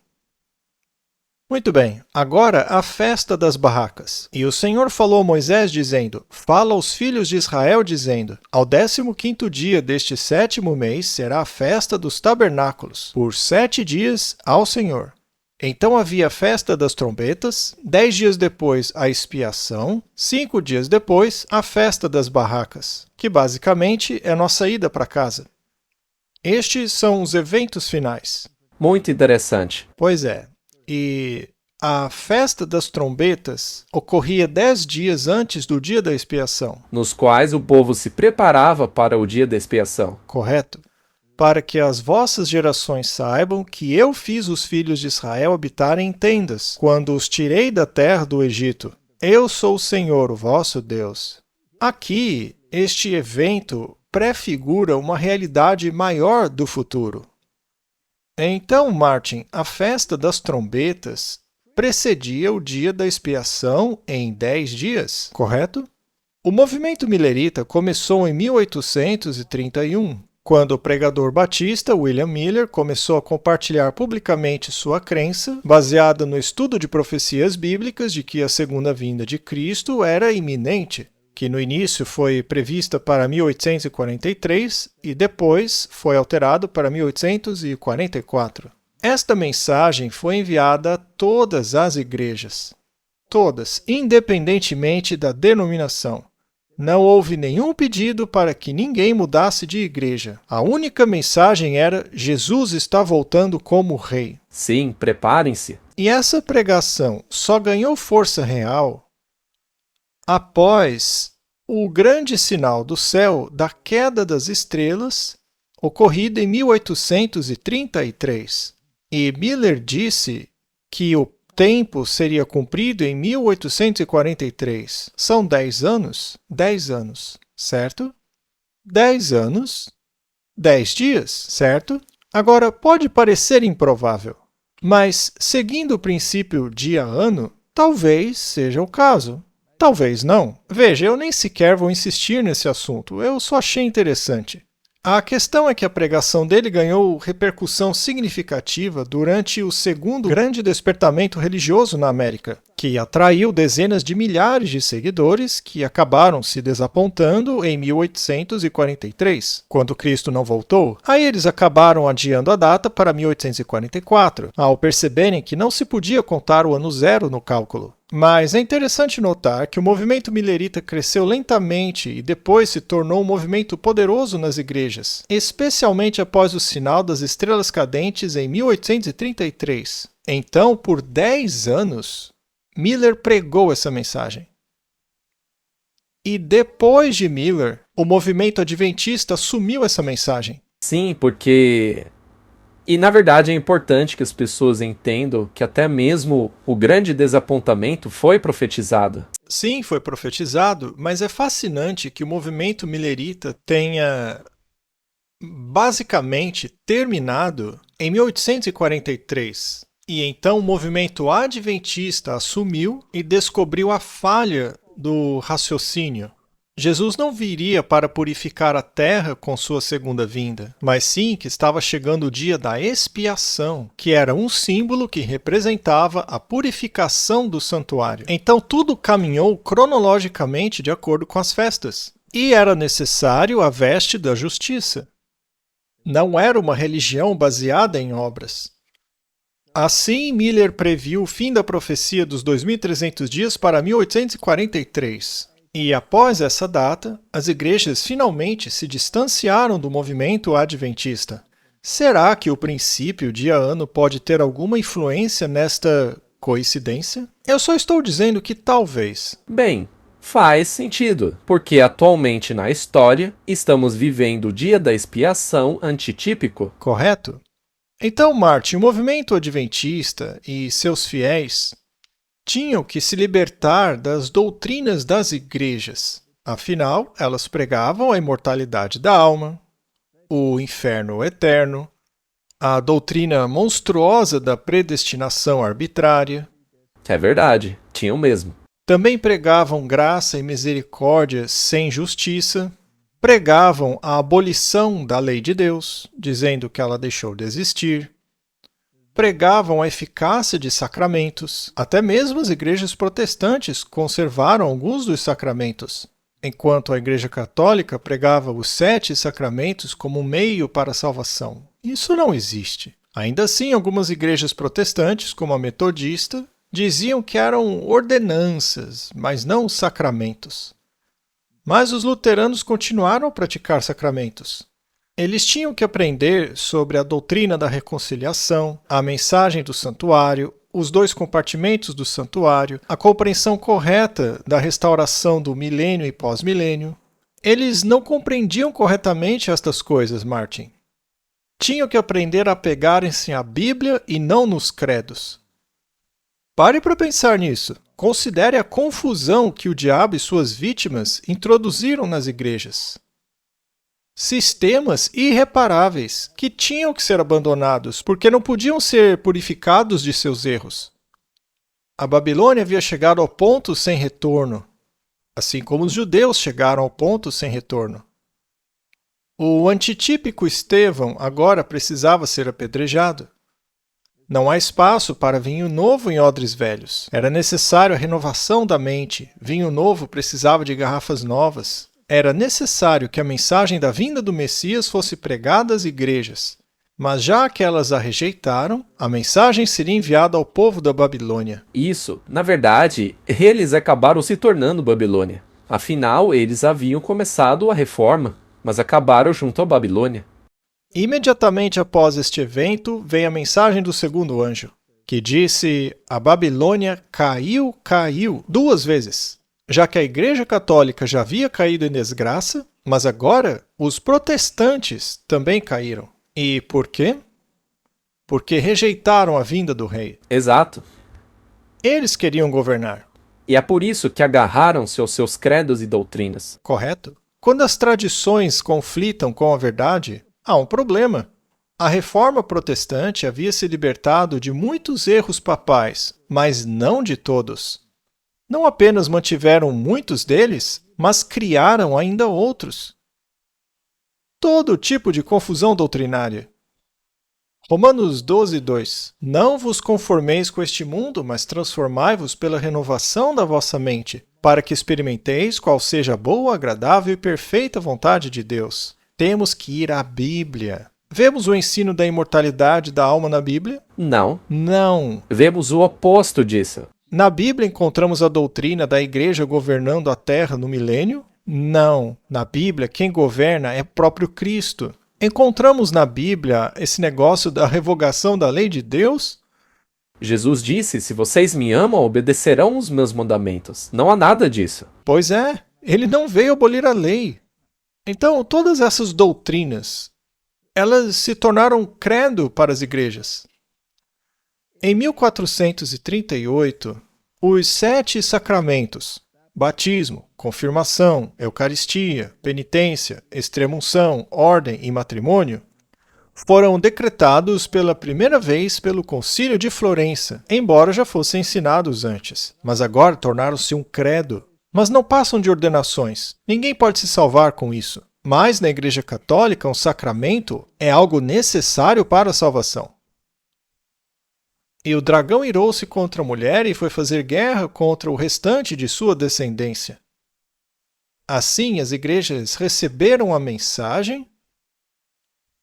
Muito bem, agora a festa das barracas. E o Senhor falou a Moisés, dizendo: Fala aos filhos de Israel, dizendo: Ao 15º dia deste 7º mês será a festa dos tabernáculos, por 7 dias ao Senhor. Então havia a festa das trombetas, 10 dias depois a expiação, 5 dias depois a festa das barracas, que basicamente é nossa ida para casa. Estes são os eventos finais. Muito interessante. Pois é, e a festa das trombetas ocorria 10 dias antes do dia da expiação. Nos quais o povo se preparava para o dia da expiação. Correto? Para que as vossas gerações saibam que eu fiz os filhos de Israel habitarem em tendas, quando os tirei da terra do Egito. Eu sou o Senhor, o vosso Deus. Aqui, este evento prefigura uma realidade maior do futuro. Então, Martin, a festa das trombetas precedia o dia da expiação em 10 dias, correto? O movimento millerita começou em 1831, quando o pregador batista William Miller começou a compartilhar publicamente sua crença, baseada no estudo de profecias bíblicas de que a segunda vinda de Cristo era iminente, que no início foi prevista para 1843 e depois foi alterado para 1844. Esta mensagem foi enviada a todas as igrejas, todas, independentemente da denominação. Não houve nenhum pedido para que ninguém mudasse de igreja. A única mensagem era: Jesus está voltando como rei. Sim, preparem-se. E essa pregação só ganhou força real após o grande sinal do céu da queda das estrelas, ocorrida em 1833. E Miller disse que o tempo seria cumprido em 1843. São 10 anos? 10 anos, certo? 10 anos, 10 dias, certo? Agora, pode parecer improvável, mas seguindo o princípio dia-ano, talvez seja o caso. Talvez não. Veja, eu nem sequer vou insistir nesse assunto, eu só achei interessante. A questão é que a pregação dele ganhou repercussão significativa durante o segundo grande despertamento religioso na América, que atraiu dezenas de milhares de seguidores que acabaram se desapontando em 1843, quando Cristo não voltou. Aí eles acabaram adiando a data para 1844, ao perceberem que não se podia contar o ano zero no cálculo. Mas é interessante notar que o movimento millerita cresceu lentamente e depois se tornou um movimento poderoso nas igrejas, especialmente após o sinal das estrelas cadentes em 1833. Então, por 10 anos, Miller pregou essa mensagem. E depois de Miller, o movimento adventista assumiu essa mensagem. Sim, porque... E na verdade é importante que as pessoas entendam que até mesmo o grande desapontamento foi profetizado. Sim, foi profetizado, mas é fascinante que o movimento millerita tenha basicamente terminado em 1843. E então o movimento adventista assumiu e descobriu a falha do raciocínio. Jesus não viria para purificar a terra com sua segunda vinda, mas sim que estava chegando o dia da expiação, que era um símbolo que representava a purificação do santuário. Então tudo caminhou cronologicamente de acordo com as festas. E era necessário a veste da justiça. Não era uma religião baseada em obras. Assim, Miller previu o fim da profecia dos 2.300 dias para 1843. E após essa data, as igrejas finalmente se distanciaram do movimento adventista. Será que o princípio dia-ano pode ter alguma influência nesta coincidência? Eu só estou dizendo que talvez. Bem, faz sentido, porque atualmente na história estamos vivendo o dia da expiação antitípico. Correto? Então, Martin, o movimento adventista e seus fiéis tinham que se libertar das doutrinas das igrejas. Afinal, elas pregavam a imortalidade da alma, o inferno eterno, a doutrina monstruosa da predestinação arbitrária. É verdade, tinham mesmo. Também pregavam graça e misericórdia sem justiça, pregavam a abolição da lei de Deus, dizendo que ela deixou de existir, pregavam a eficácia de sacramentos. Até mesmo as igrejas protestantes conservaram alguns dos sacramentos, enquanto a Igreja Católica pregava os 7 sacramentos como meio para a salvação. Isso não existe. Ainda assim, algumas igrejas protestantes, como a metodista, diziam que eram ordenanças, mas não sacramentos. Mas os luteranos continuaram a praticar sacramentos. Eles tinham que aprender sobre a doutrina da reconciliação, a mensagem do santuário, os 2 compartimentos do santuário, a compreensão correta da restauração do milênio e pós-milênio. Eles não compreendiam corretamente estas coisas, Martin. Tinham que aprender a apegarem-se à Bíblia e não nos credos. Pare para pensar nisso. Considere a confusão que o diabo e suas vítimas introduziram nas igrejas. Sistemas irreparáveis que tinham que ser abandonados porque não podiam ser purificados de seus erros. A Babilônia havia chegado ao ponto sem retorno, assim como os judeus chegaram ao ponto sem retorno. O antitípico Estevão agora precisava ser apedrejado. Não há espaço para vinho novo em odres velhos. Era necessário a renovação da mente. Vinho novo precisava de garrafas novas. Era necessário que a mensagem da vinda do Messias fosse pregada às igrejas. Mas já que elas a rejeitaram, a mensagem seria enviada ao povo da Babilônia. Isso, na verdade, eles acabaram se tornando Babilônia. Afinal, eles haviam começado a reforma, mas acabaram junto à Babilônia. Imediatamente após este evento, veio a mensagem do segundo anjo, que disse: a Babilônia caiu 2 vezes. Já que a Igreja Católica já havia caído em desgraça, mas agora os protestantes também caíram. E por quê? Porque rejeitaram a vinda do rei. Exato. Eles queriam governar. E é por isso que agarraram-se aos seus credos e doutrinas. Correto? Quando as tradições conflitam com a verdade, há um problema. A reforma protestante havia se libertado de muitos erros papais, mas não de todos. Não apenas mantiveram muitos deles, mas criaram ainda outros. Todo tipo de confusão doutrinária. Romanos 12:2. Não vos conformeis com este mundo, mas transformai-vos pela renovação da vossa mente, para que experimenteis qual seja a boa, agradável e perfeita vontade de Deus. Temos que ir à Bíblia. Vemos o ensino da imortalidade da alma na Bíblia? Não. Não. Vemos o oposto disso. Na Bíblia encontramos a doutrina da igreja governando a terra no milênio? Não. Na Bíblia, quem governa é o próprio Cristo. Encontramos na Bíblia esse negócio da revogação da lei de Deus? Jesus disse: se vocês me amam, obedecerão os meus mandamentos. Não há nada disso. Pois é. Ele não veio abolir a lei. Então, todas essas doutrinas, elas se tornaram credo para as igrejas. Em 1438, os 7 sacramentos, batismo, confirmação, eucaristia, penitência, extrema-unção, ordem e matrimônio, foram decretados pela primeira vez pelo Concílio de Florença, embora já fossem ensinados antes, mas agora tornaram-se um credo. Mas não passam de ordenações. Ninguém pode se salvar com isso. Mas na Igreja Católica, um sacramento é algo necessário para a salvação. E o dragão irou-se contra a mulher e foi fazer guerra contra o restante de sua descendência. Assim, as igrejas receberam a mensagem,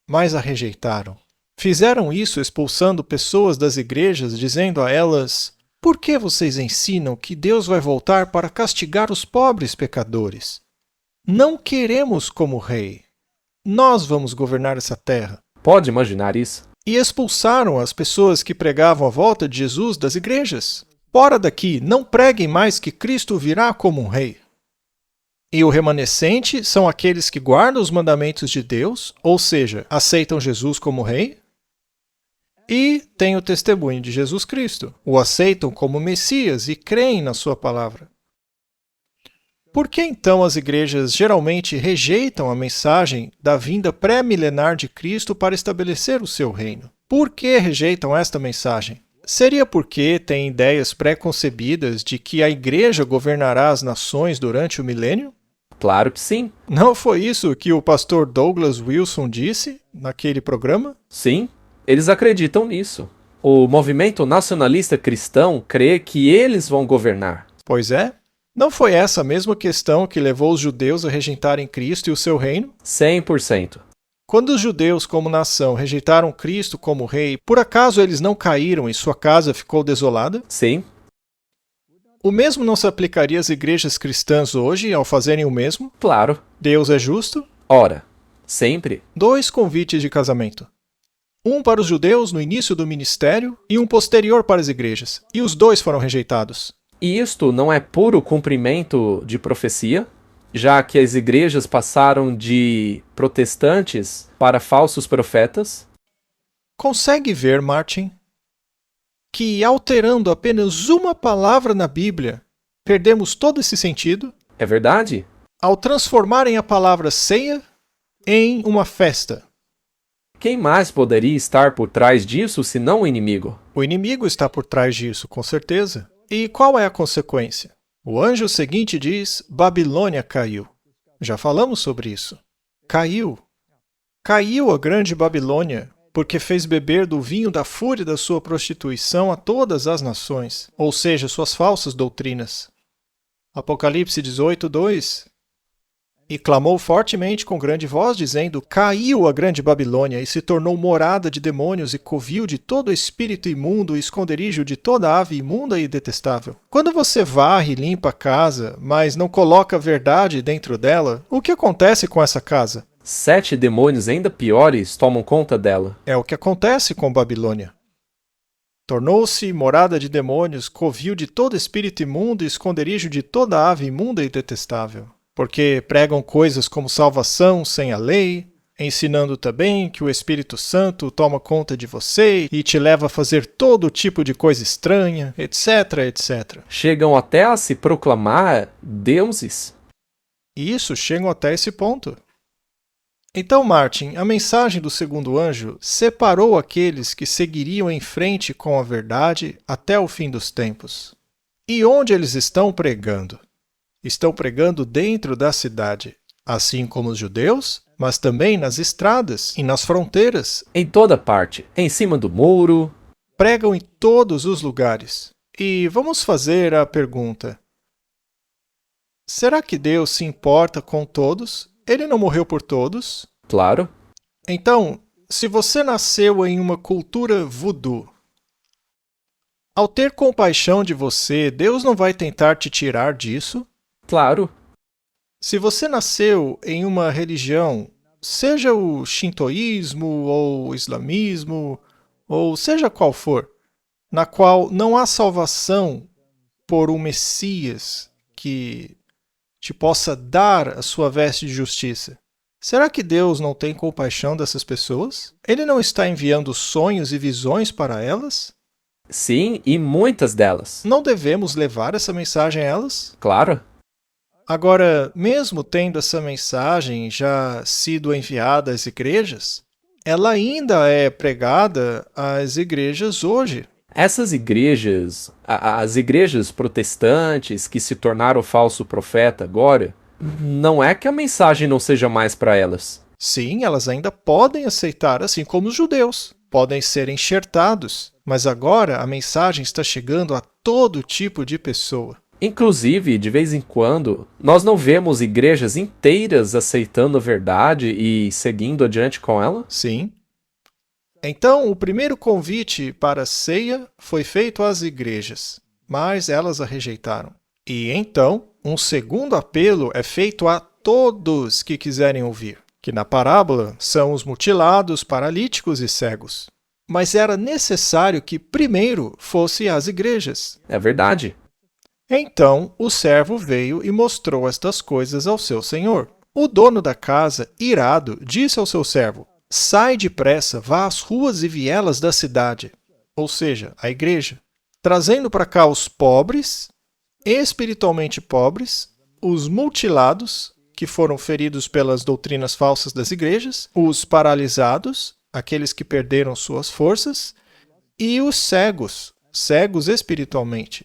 mas a rejeitaram. Fizeram isso expulsando pessoas das igrejas, dizendo a elas: por que vocês ensinam que Deus vai voltar para castigar os pobres pecadores? Não queremos como rei. Nós vamos governar essa terra. Pode imaginar isso? E expulsaram as pessoas que pregavam a volta de Jesus das igrejas. Fora daqui, não preguem mais que Cristo virá como um rei. E o remanescente são aqueles que guardam os mandamentos de Deus, ou seja, aceitam Jesus como rei, e têm o testemunho de Jesus Cristo, o aceitam como Messias e creem na sua palavra. Por que então as igrejas geralmente rejeitam a mensagem da vinda pré-milenar de Cristo para estabelecer o seu reino? Por que rejeitam esta mensagem? Seria porque têm ideias pré-concebidas de que a igreja governará as nações durante o milênio? Claro que sim. Não foi isso que o pastor Douglas Wilson disse naquele programa? Sim, eles acreditam nisso. O movimento nacionalista cristão crê que eles vão governar. Pois é. Não foi essa a mesma questão que levou os judeus a rejeitarem Cristo e o seu reino? 100%. Quando os judeus, como nação, rejeitaram Cristo como rei, por acaso eles não caíram e sua casa ficou desolada? Sim. O mesmo não se aplicaria às igrejas cristãs hoje ao fazerem o mesmo? Claro. Deus é justo? Ora, sempre. 2 convites de casamento. Um para os judeus no início do ministério e um posterior para as igrejas. E os 2 foram rejeitados. E isto não é puro cumprimento de profecia, já que as igrejas passaram de protestantes para falsos profetas? Consegue ver, Martin, que alterando apenas uma palavra na Bíblia, perdemos todo esse sentido? É verdade? Ao transformarem a palavra ceia em uma festa. Quem mais poderia estar por trás disso senão o inimigo? O inimigo está por trás disso, com certeza. E qual é a consequência? O anjo seguinte diz: Babilônia caiu. Já falamos sobre isso. Caiu. Caiu a grande Babilônia, porque fez beber do vinho da fúria da sua prostituição a todas as nações, ou seja, suas falsas doutrinas. Apocalipse 18:2. E clamou fortemente com grande voz, dizendo: caiu a grande Babilônia e se tornou morada de demônios e covil de todo espírito imundo e esconderijo de toda ave imunda e detestável. Quando você varre e limpa a casa, mas não coloca a verdade dentro dela, o que acontece com essa casa? 7 demônios ainda piores tomam conta dela. É o que acontece com Babilônia. Tornou-se morada de demônios, covil de todo espírito imundo e esconderijo de toda ave imunda e detestável. Porque pregam coisas como salvação sem a lei, ensinando também que o Espírito Santo toma conta de você e te leva a fazer todo tipo de coisa estranha, etc, etc. Chegam até a se proclamar deuses. Isso, chegam até esse ponto. Então, Martin, a mensagem do segundo anjo separou aqueles que seguiriam em frente com a verdade até o fim dos tempos. E onde eles estão pregando? Estão pregando dentro da cidade, assim como os judeus, mas também nas estradas e nas fronteiras. Em toda parte, em cima do muro. Pregam em todos os lugares. E vamos fazer a pergunta: será que Deus se importa com todos? Ele não morreu por todos? Claro. Então, se você nasceu em uma cultura voodoo, ao ter compaixão de você, Deus não vai tentar te tirar disso? Claro. Se você nasceu em uma religião, seja o shintoísmo ou o islamismo, ou seja qual for, na qual não há salvação por um Messias que te possa dar a sua veste de justiça. Será que Deus não tem compaixão dessas pessoas? Ele não está enviando sonhos e visões para elas? Sim, e muitas delas. Não devemos levar essa mensagem a elas? Claro. Agora, mesmo tendo essa mensagem já sido enviada às igrejas, ela ainda é pregada às igrejas hoje. Essas igrejas, as igrejas protestantes que se tornaram falso profeta agora, não é que a mensagem não seja mais para elas. Sim, elas ainda podem aceitar, assim como os judeus. Podem ser enxertados, mas agora a mensagem está chegando a todo tipo de pessoa. Inclusive, de vez em quando, nós não vemos igrejas inteiras aceitando a verdade e seguindo adiante com ela? Sim. Então, o primeiro convite para a ceia foi feito às igrejas, mas elas a rejeitaram. E então, um segundo apelo é feito a todos que quiserem ouvir, que na parábola são os mutilados, paralíticos e cegos. Mas era necessário que primeiro fosse às igrejas. É verdade. Então o servo veio e mostrou estas coisas ao seu senhor. O dono da casa, irado, disse ao seu servo: sai depressa, vá às ruas e vielas da cidade, ou seja, a igreja, trazendo para cá os pobres, espiritualmente pobres, os mutilados, que foram feridos pelas doutrinas falsas das igrejas, os paralisados, aqueles que perderam suas forças, e os cegos, cegos espiritualmente.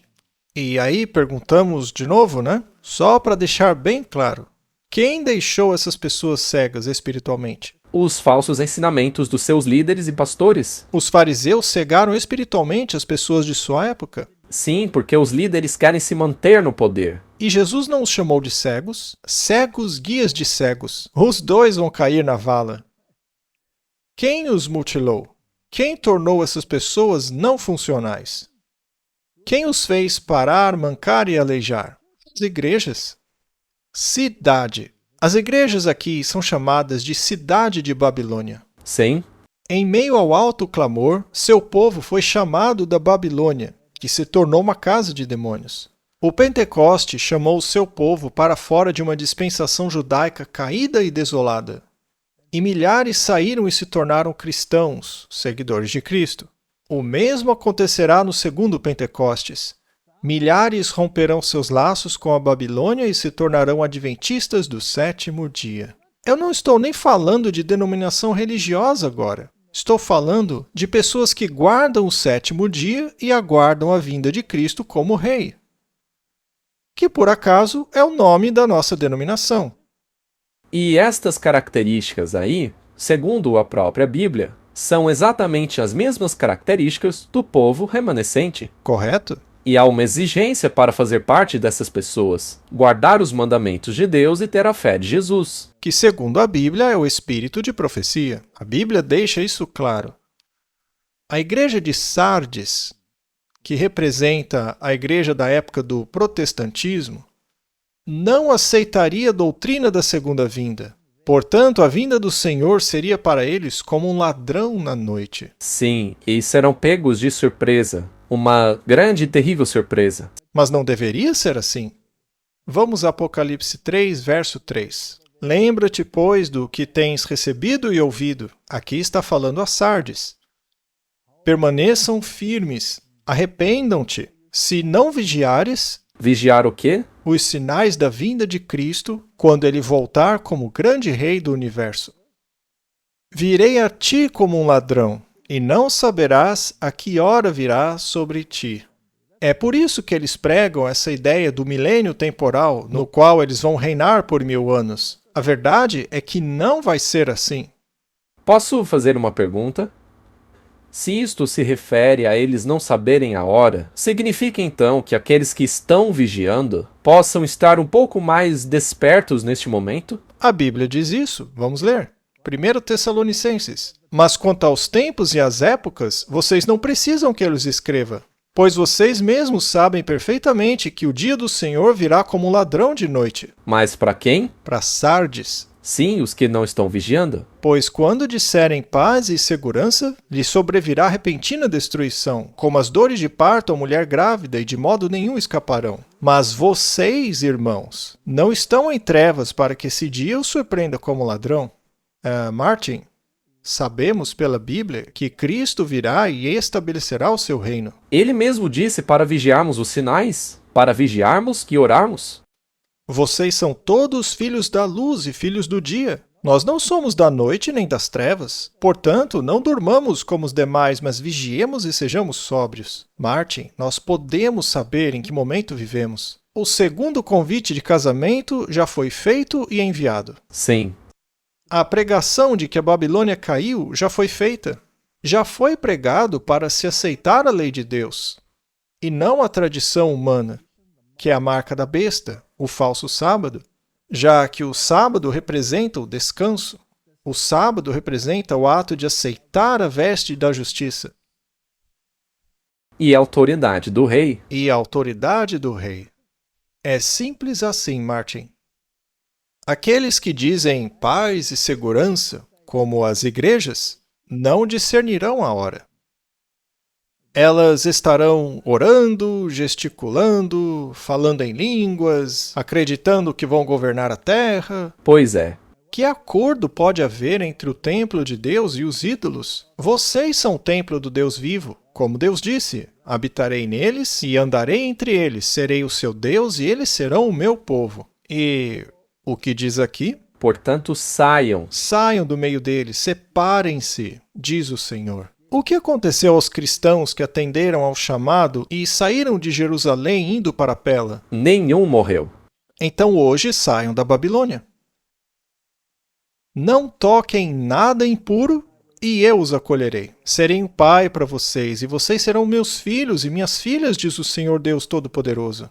E aí perguntamos de novo, né? Só para deixar bem claro, quem deixou essas pessoas cegas espiritualmente? Os falsos ensinamentos dos seus líderes e pastores. Os fariseus cegaram espiritualmente as pessoas de sua época? Sim, porque os líderes querem se manter no poder. E Jesus não os chamou de cegos? Cegos, guias de cegos. Os dois vão cair na vala. Quem os mutilou? Quem tornou essas pessoas não funcionais? Quem os fez parar, mancar e aleijar? As igrejas. Cidade. As igrejas aqui são chamadas de cidade de Babilônia. Sim. Em meio ao alto clamor, seu povo foi chamado da Babilônia, que se tornou uma casa de demônios. O Pentecoste chamou o seu povo para fora de uma dispensação judaica caída e desolada. E milhares saíram e se tornaram cristãos, seguidores de Cristo. O mesmo acontecerá no segundo Pentecostes. Milhares romperão seus laços com a Babilônia e se tornarão adventistas do sétimo dia. Eu não estou nem falando de denominação religiosa agora. Estou falando de pessoas que guardam o sétimo dia e aguardam a vinda de Cristo como Rei, que por acaso é o nome da nossa denominação. E estas características aí, segundo a própria Bíblia, são exatamente as mesmas características do povo remanescente. Correto? E há uma exigência para fazer parte dessas pessoas, guardar os mandamentos de Deus e ter a fé de Jesus. Que, segundo a Bíblia, é o espírito de profecia. A Bíblia deixa isso claro. A igreja de Sardes, que representa a igreja da época do protestantismo, não aceitaria a doutrina da segunda vinda. Portanto, a vinda do Senhor seria para eles como um ladrão na noite. Sim, e serão pegos de surpresa. Uma grande e terrível surpresa. Mas não deveria ser assim. Vamos a Apocalipse 3, verso 3. Lembra-te, pois, do que tens recebido e ouvido. Aqui está falando a Sardes. Permaneçam firmes, arrependam-te. Se não vigiares... Vigiar o quê? Os sinais da vinda de Cristo, quando ele voltar como grande rei do universo. Virei a ti como um ladrão, e não saberás a que hora virá sobre ti. É por isso que eles pregam essa ideia do milênio temporal, no qual eles vão reinar por 1000 anos. A verdade é que não vai ser assim. Posso fazer uma pergunta? Se isto se refere a eles não saberem a hora, significa então que aqueles que estão vigiando possam estar um pouco mais despertos neste momento? A Bíblia diz isso. Vamos ler. 1 Tessalonicenses. Mas quanto aos tempos e às épocas, vocês não precisam que eu lhes escreva, pois vocês mesmos sabem perfeitamente que o dia do Senhor virá como um ladrão de noite. Mas para quem? Para Sardes. Sim, os que não estão vigiando. Pois quando disserem paz e segurança, lhe sobrevirá repentina destruição, como as dores de parto à mulher grávida, e de modo nenhum escaparão. Mas vocês, irmãos, não estão em trevas para que esse dia os surpreenda como ladrão. Martin, sabemos pela Bíblia que Cristo virá e estabelecerá o seu reino. Ele mesmo disse para vigiarmos os sinais, para vigiarmos e orarmos. Vocês são todos filhos da luz e filhos do dia. Nós não somos da noite nem das trevas. Portanto, não durmamos como os demais, mas vigiemos e sejamos sóbrios. Martin, nós podemos saber em que momento vivemos. O segundo convite de casamento já foi feito e enviado. Sim. A pregação de que a Babilônia caiu já foi feita. Já foi pregado para se aceitar a lei de Deus, e não a tradição humana, que é a marca da besta, o falso sábado, já que o sábado representa o descanso. O sábado representa o ato de aceitar a veste da justiça. E a autoridade do rei. E a autoridade do rei. É simples assim, Martin. Aqueles que dizem paz e segurança, como as igrejas, não discernirão a hora. Elas estarão orando, gesticulando, falando em línguas, acreditando que vão governar a terra. Pois é. Que acordo pode haver entre o templo de Deus e os ídolos? Vocês são o templo do Deus vivo. Como Deus disse, habitarei neles e andarei entre eles, serei o seu Deus e eles serão o meu povo. E o que diz aqui? Portanto, saiam. Saiam do meio deles, separem-se, diz o Senhor. O que aconteceu aos cristãos que atenderam ao chamado e saíram de Jerusalém indo para Pela? Nenhum morreu. Então hoje saiam da Babilônia. Não toquem nada impuro e eu os acolherei. Serei um pai para vocês e vocês serão meus filhos e minhas filhas, diz o Senhor Deus Todo-Poderoso.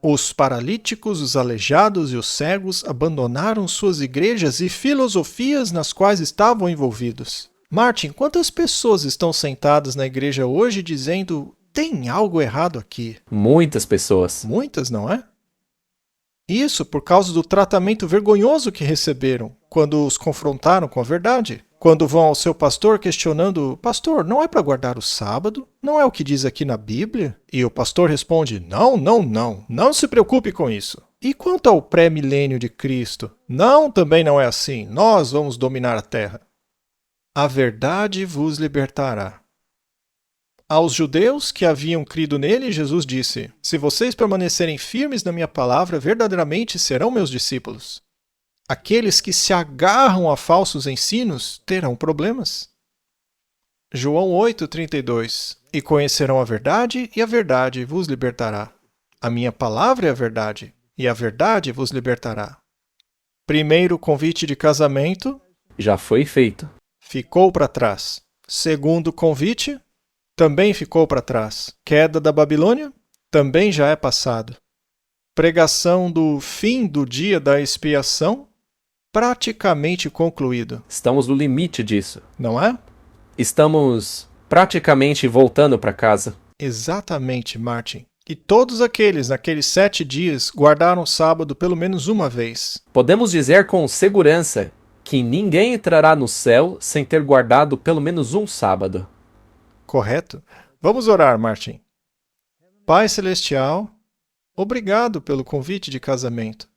Os paralíticos, os aleijados e os cegos abandonaram suas igrejas e filosofias nas quais estavam envolvidos. Martin, quantas pessoas estão sentadas na igreja hoje dizendo tem algo errado aqui? Muitas pessoas. Muitas, não é? Isso por causa do tratamento vergonhoso que receberam quando os confrontaram com a verdade. Quando vão ao seu pastor questionando, pastor, não é para guardar o sábado? Não é o que diz aqui na Bíblia? E o pastor responde, não se preocupe com isso. E quanto ao pré-milênio de Cristo? Não, também não é assim, nós vamos dominar a terra. A verdade vos libertará. Aos judeus que haviam crido nele, Jesus disse, se vocês permanecerem firmes na minha palavra, verdadeiramente serão meus discípulos. Aqueles que se agarram a falsos ensinos terão problemas. João 8,32 E conhecerão a verdade, e a verdade vos libertará. A minha palavra é a verdade, e a verdade vos libertará. Primeiro convite de casamento. Já foi feito. Ficou para trás. Segundo convite, também ficou para trás. Queda da Babilônia, também já é passado. Pregação do fim do dia da expiação, praticamente concluído. Estamos no limite disso. Não é? Estamos praticamente voltando para casa. Exatamente, Martin. E todos aqueles, naqueles 7 dias, guardaram o sábado pelo menos uma vez. Podemos dizer com segurança que ninguém entrará no céu sem ter guardado pelo menos um sábado. Correto? Vamos orar, Martin. Pai Celestial, obrigado pelo convite de casamento.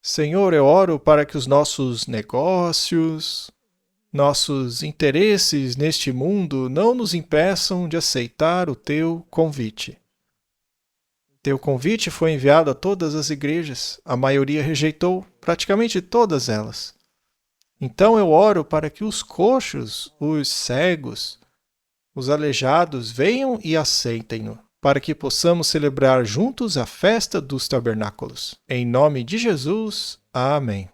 Senhor, eu oro para que os nossos negócios, nossos interesses neste mundo não nos impeçam de aceitar o Teu convite. Teu convite foi enviado a todas as igrejas, a maioria rejeitou, praticamente todas elas. Então eu oro para que os coxos, os cegos, os aleijados venham e aceitem-no, para que possamos celebrar juntos a festa dos tabernáculos. Em nome de Jesus, amém.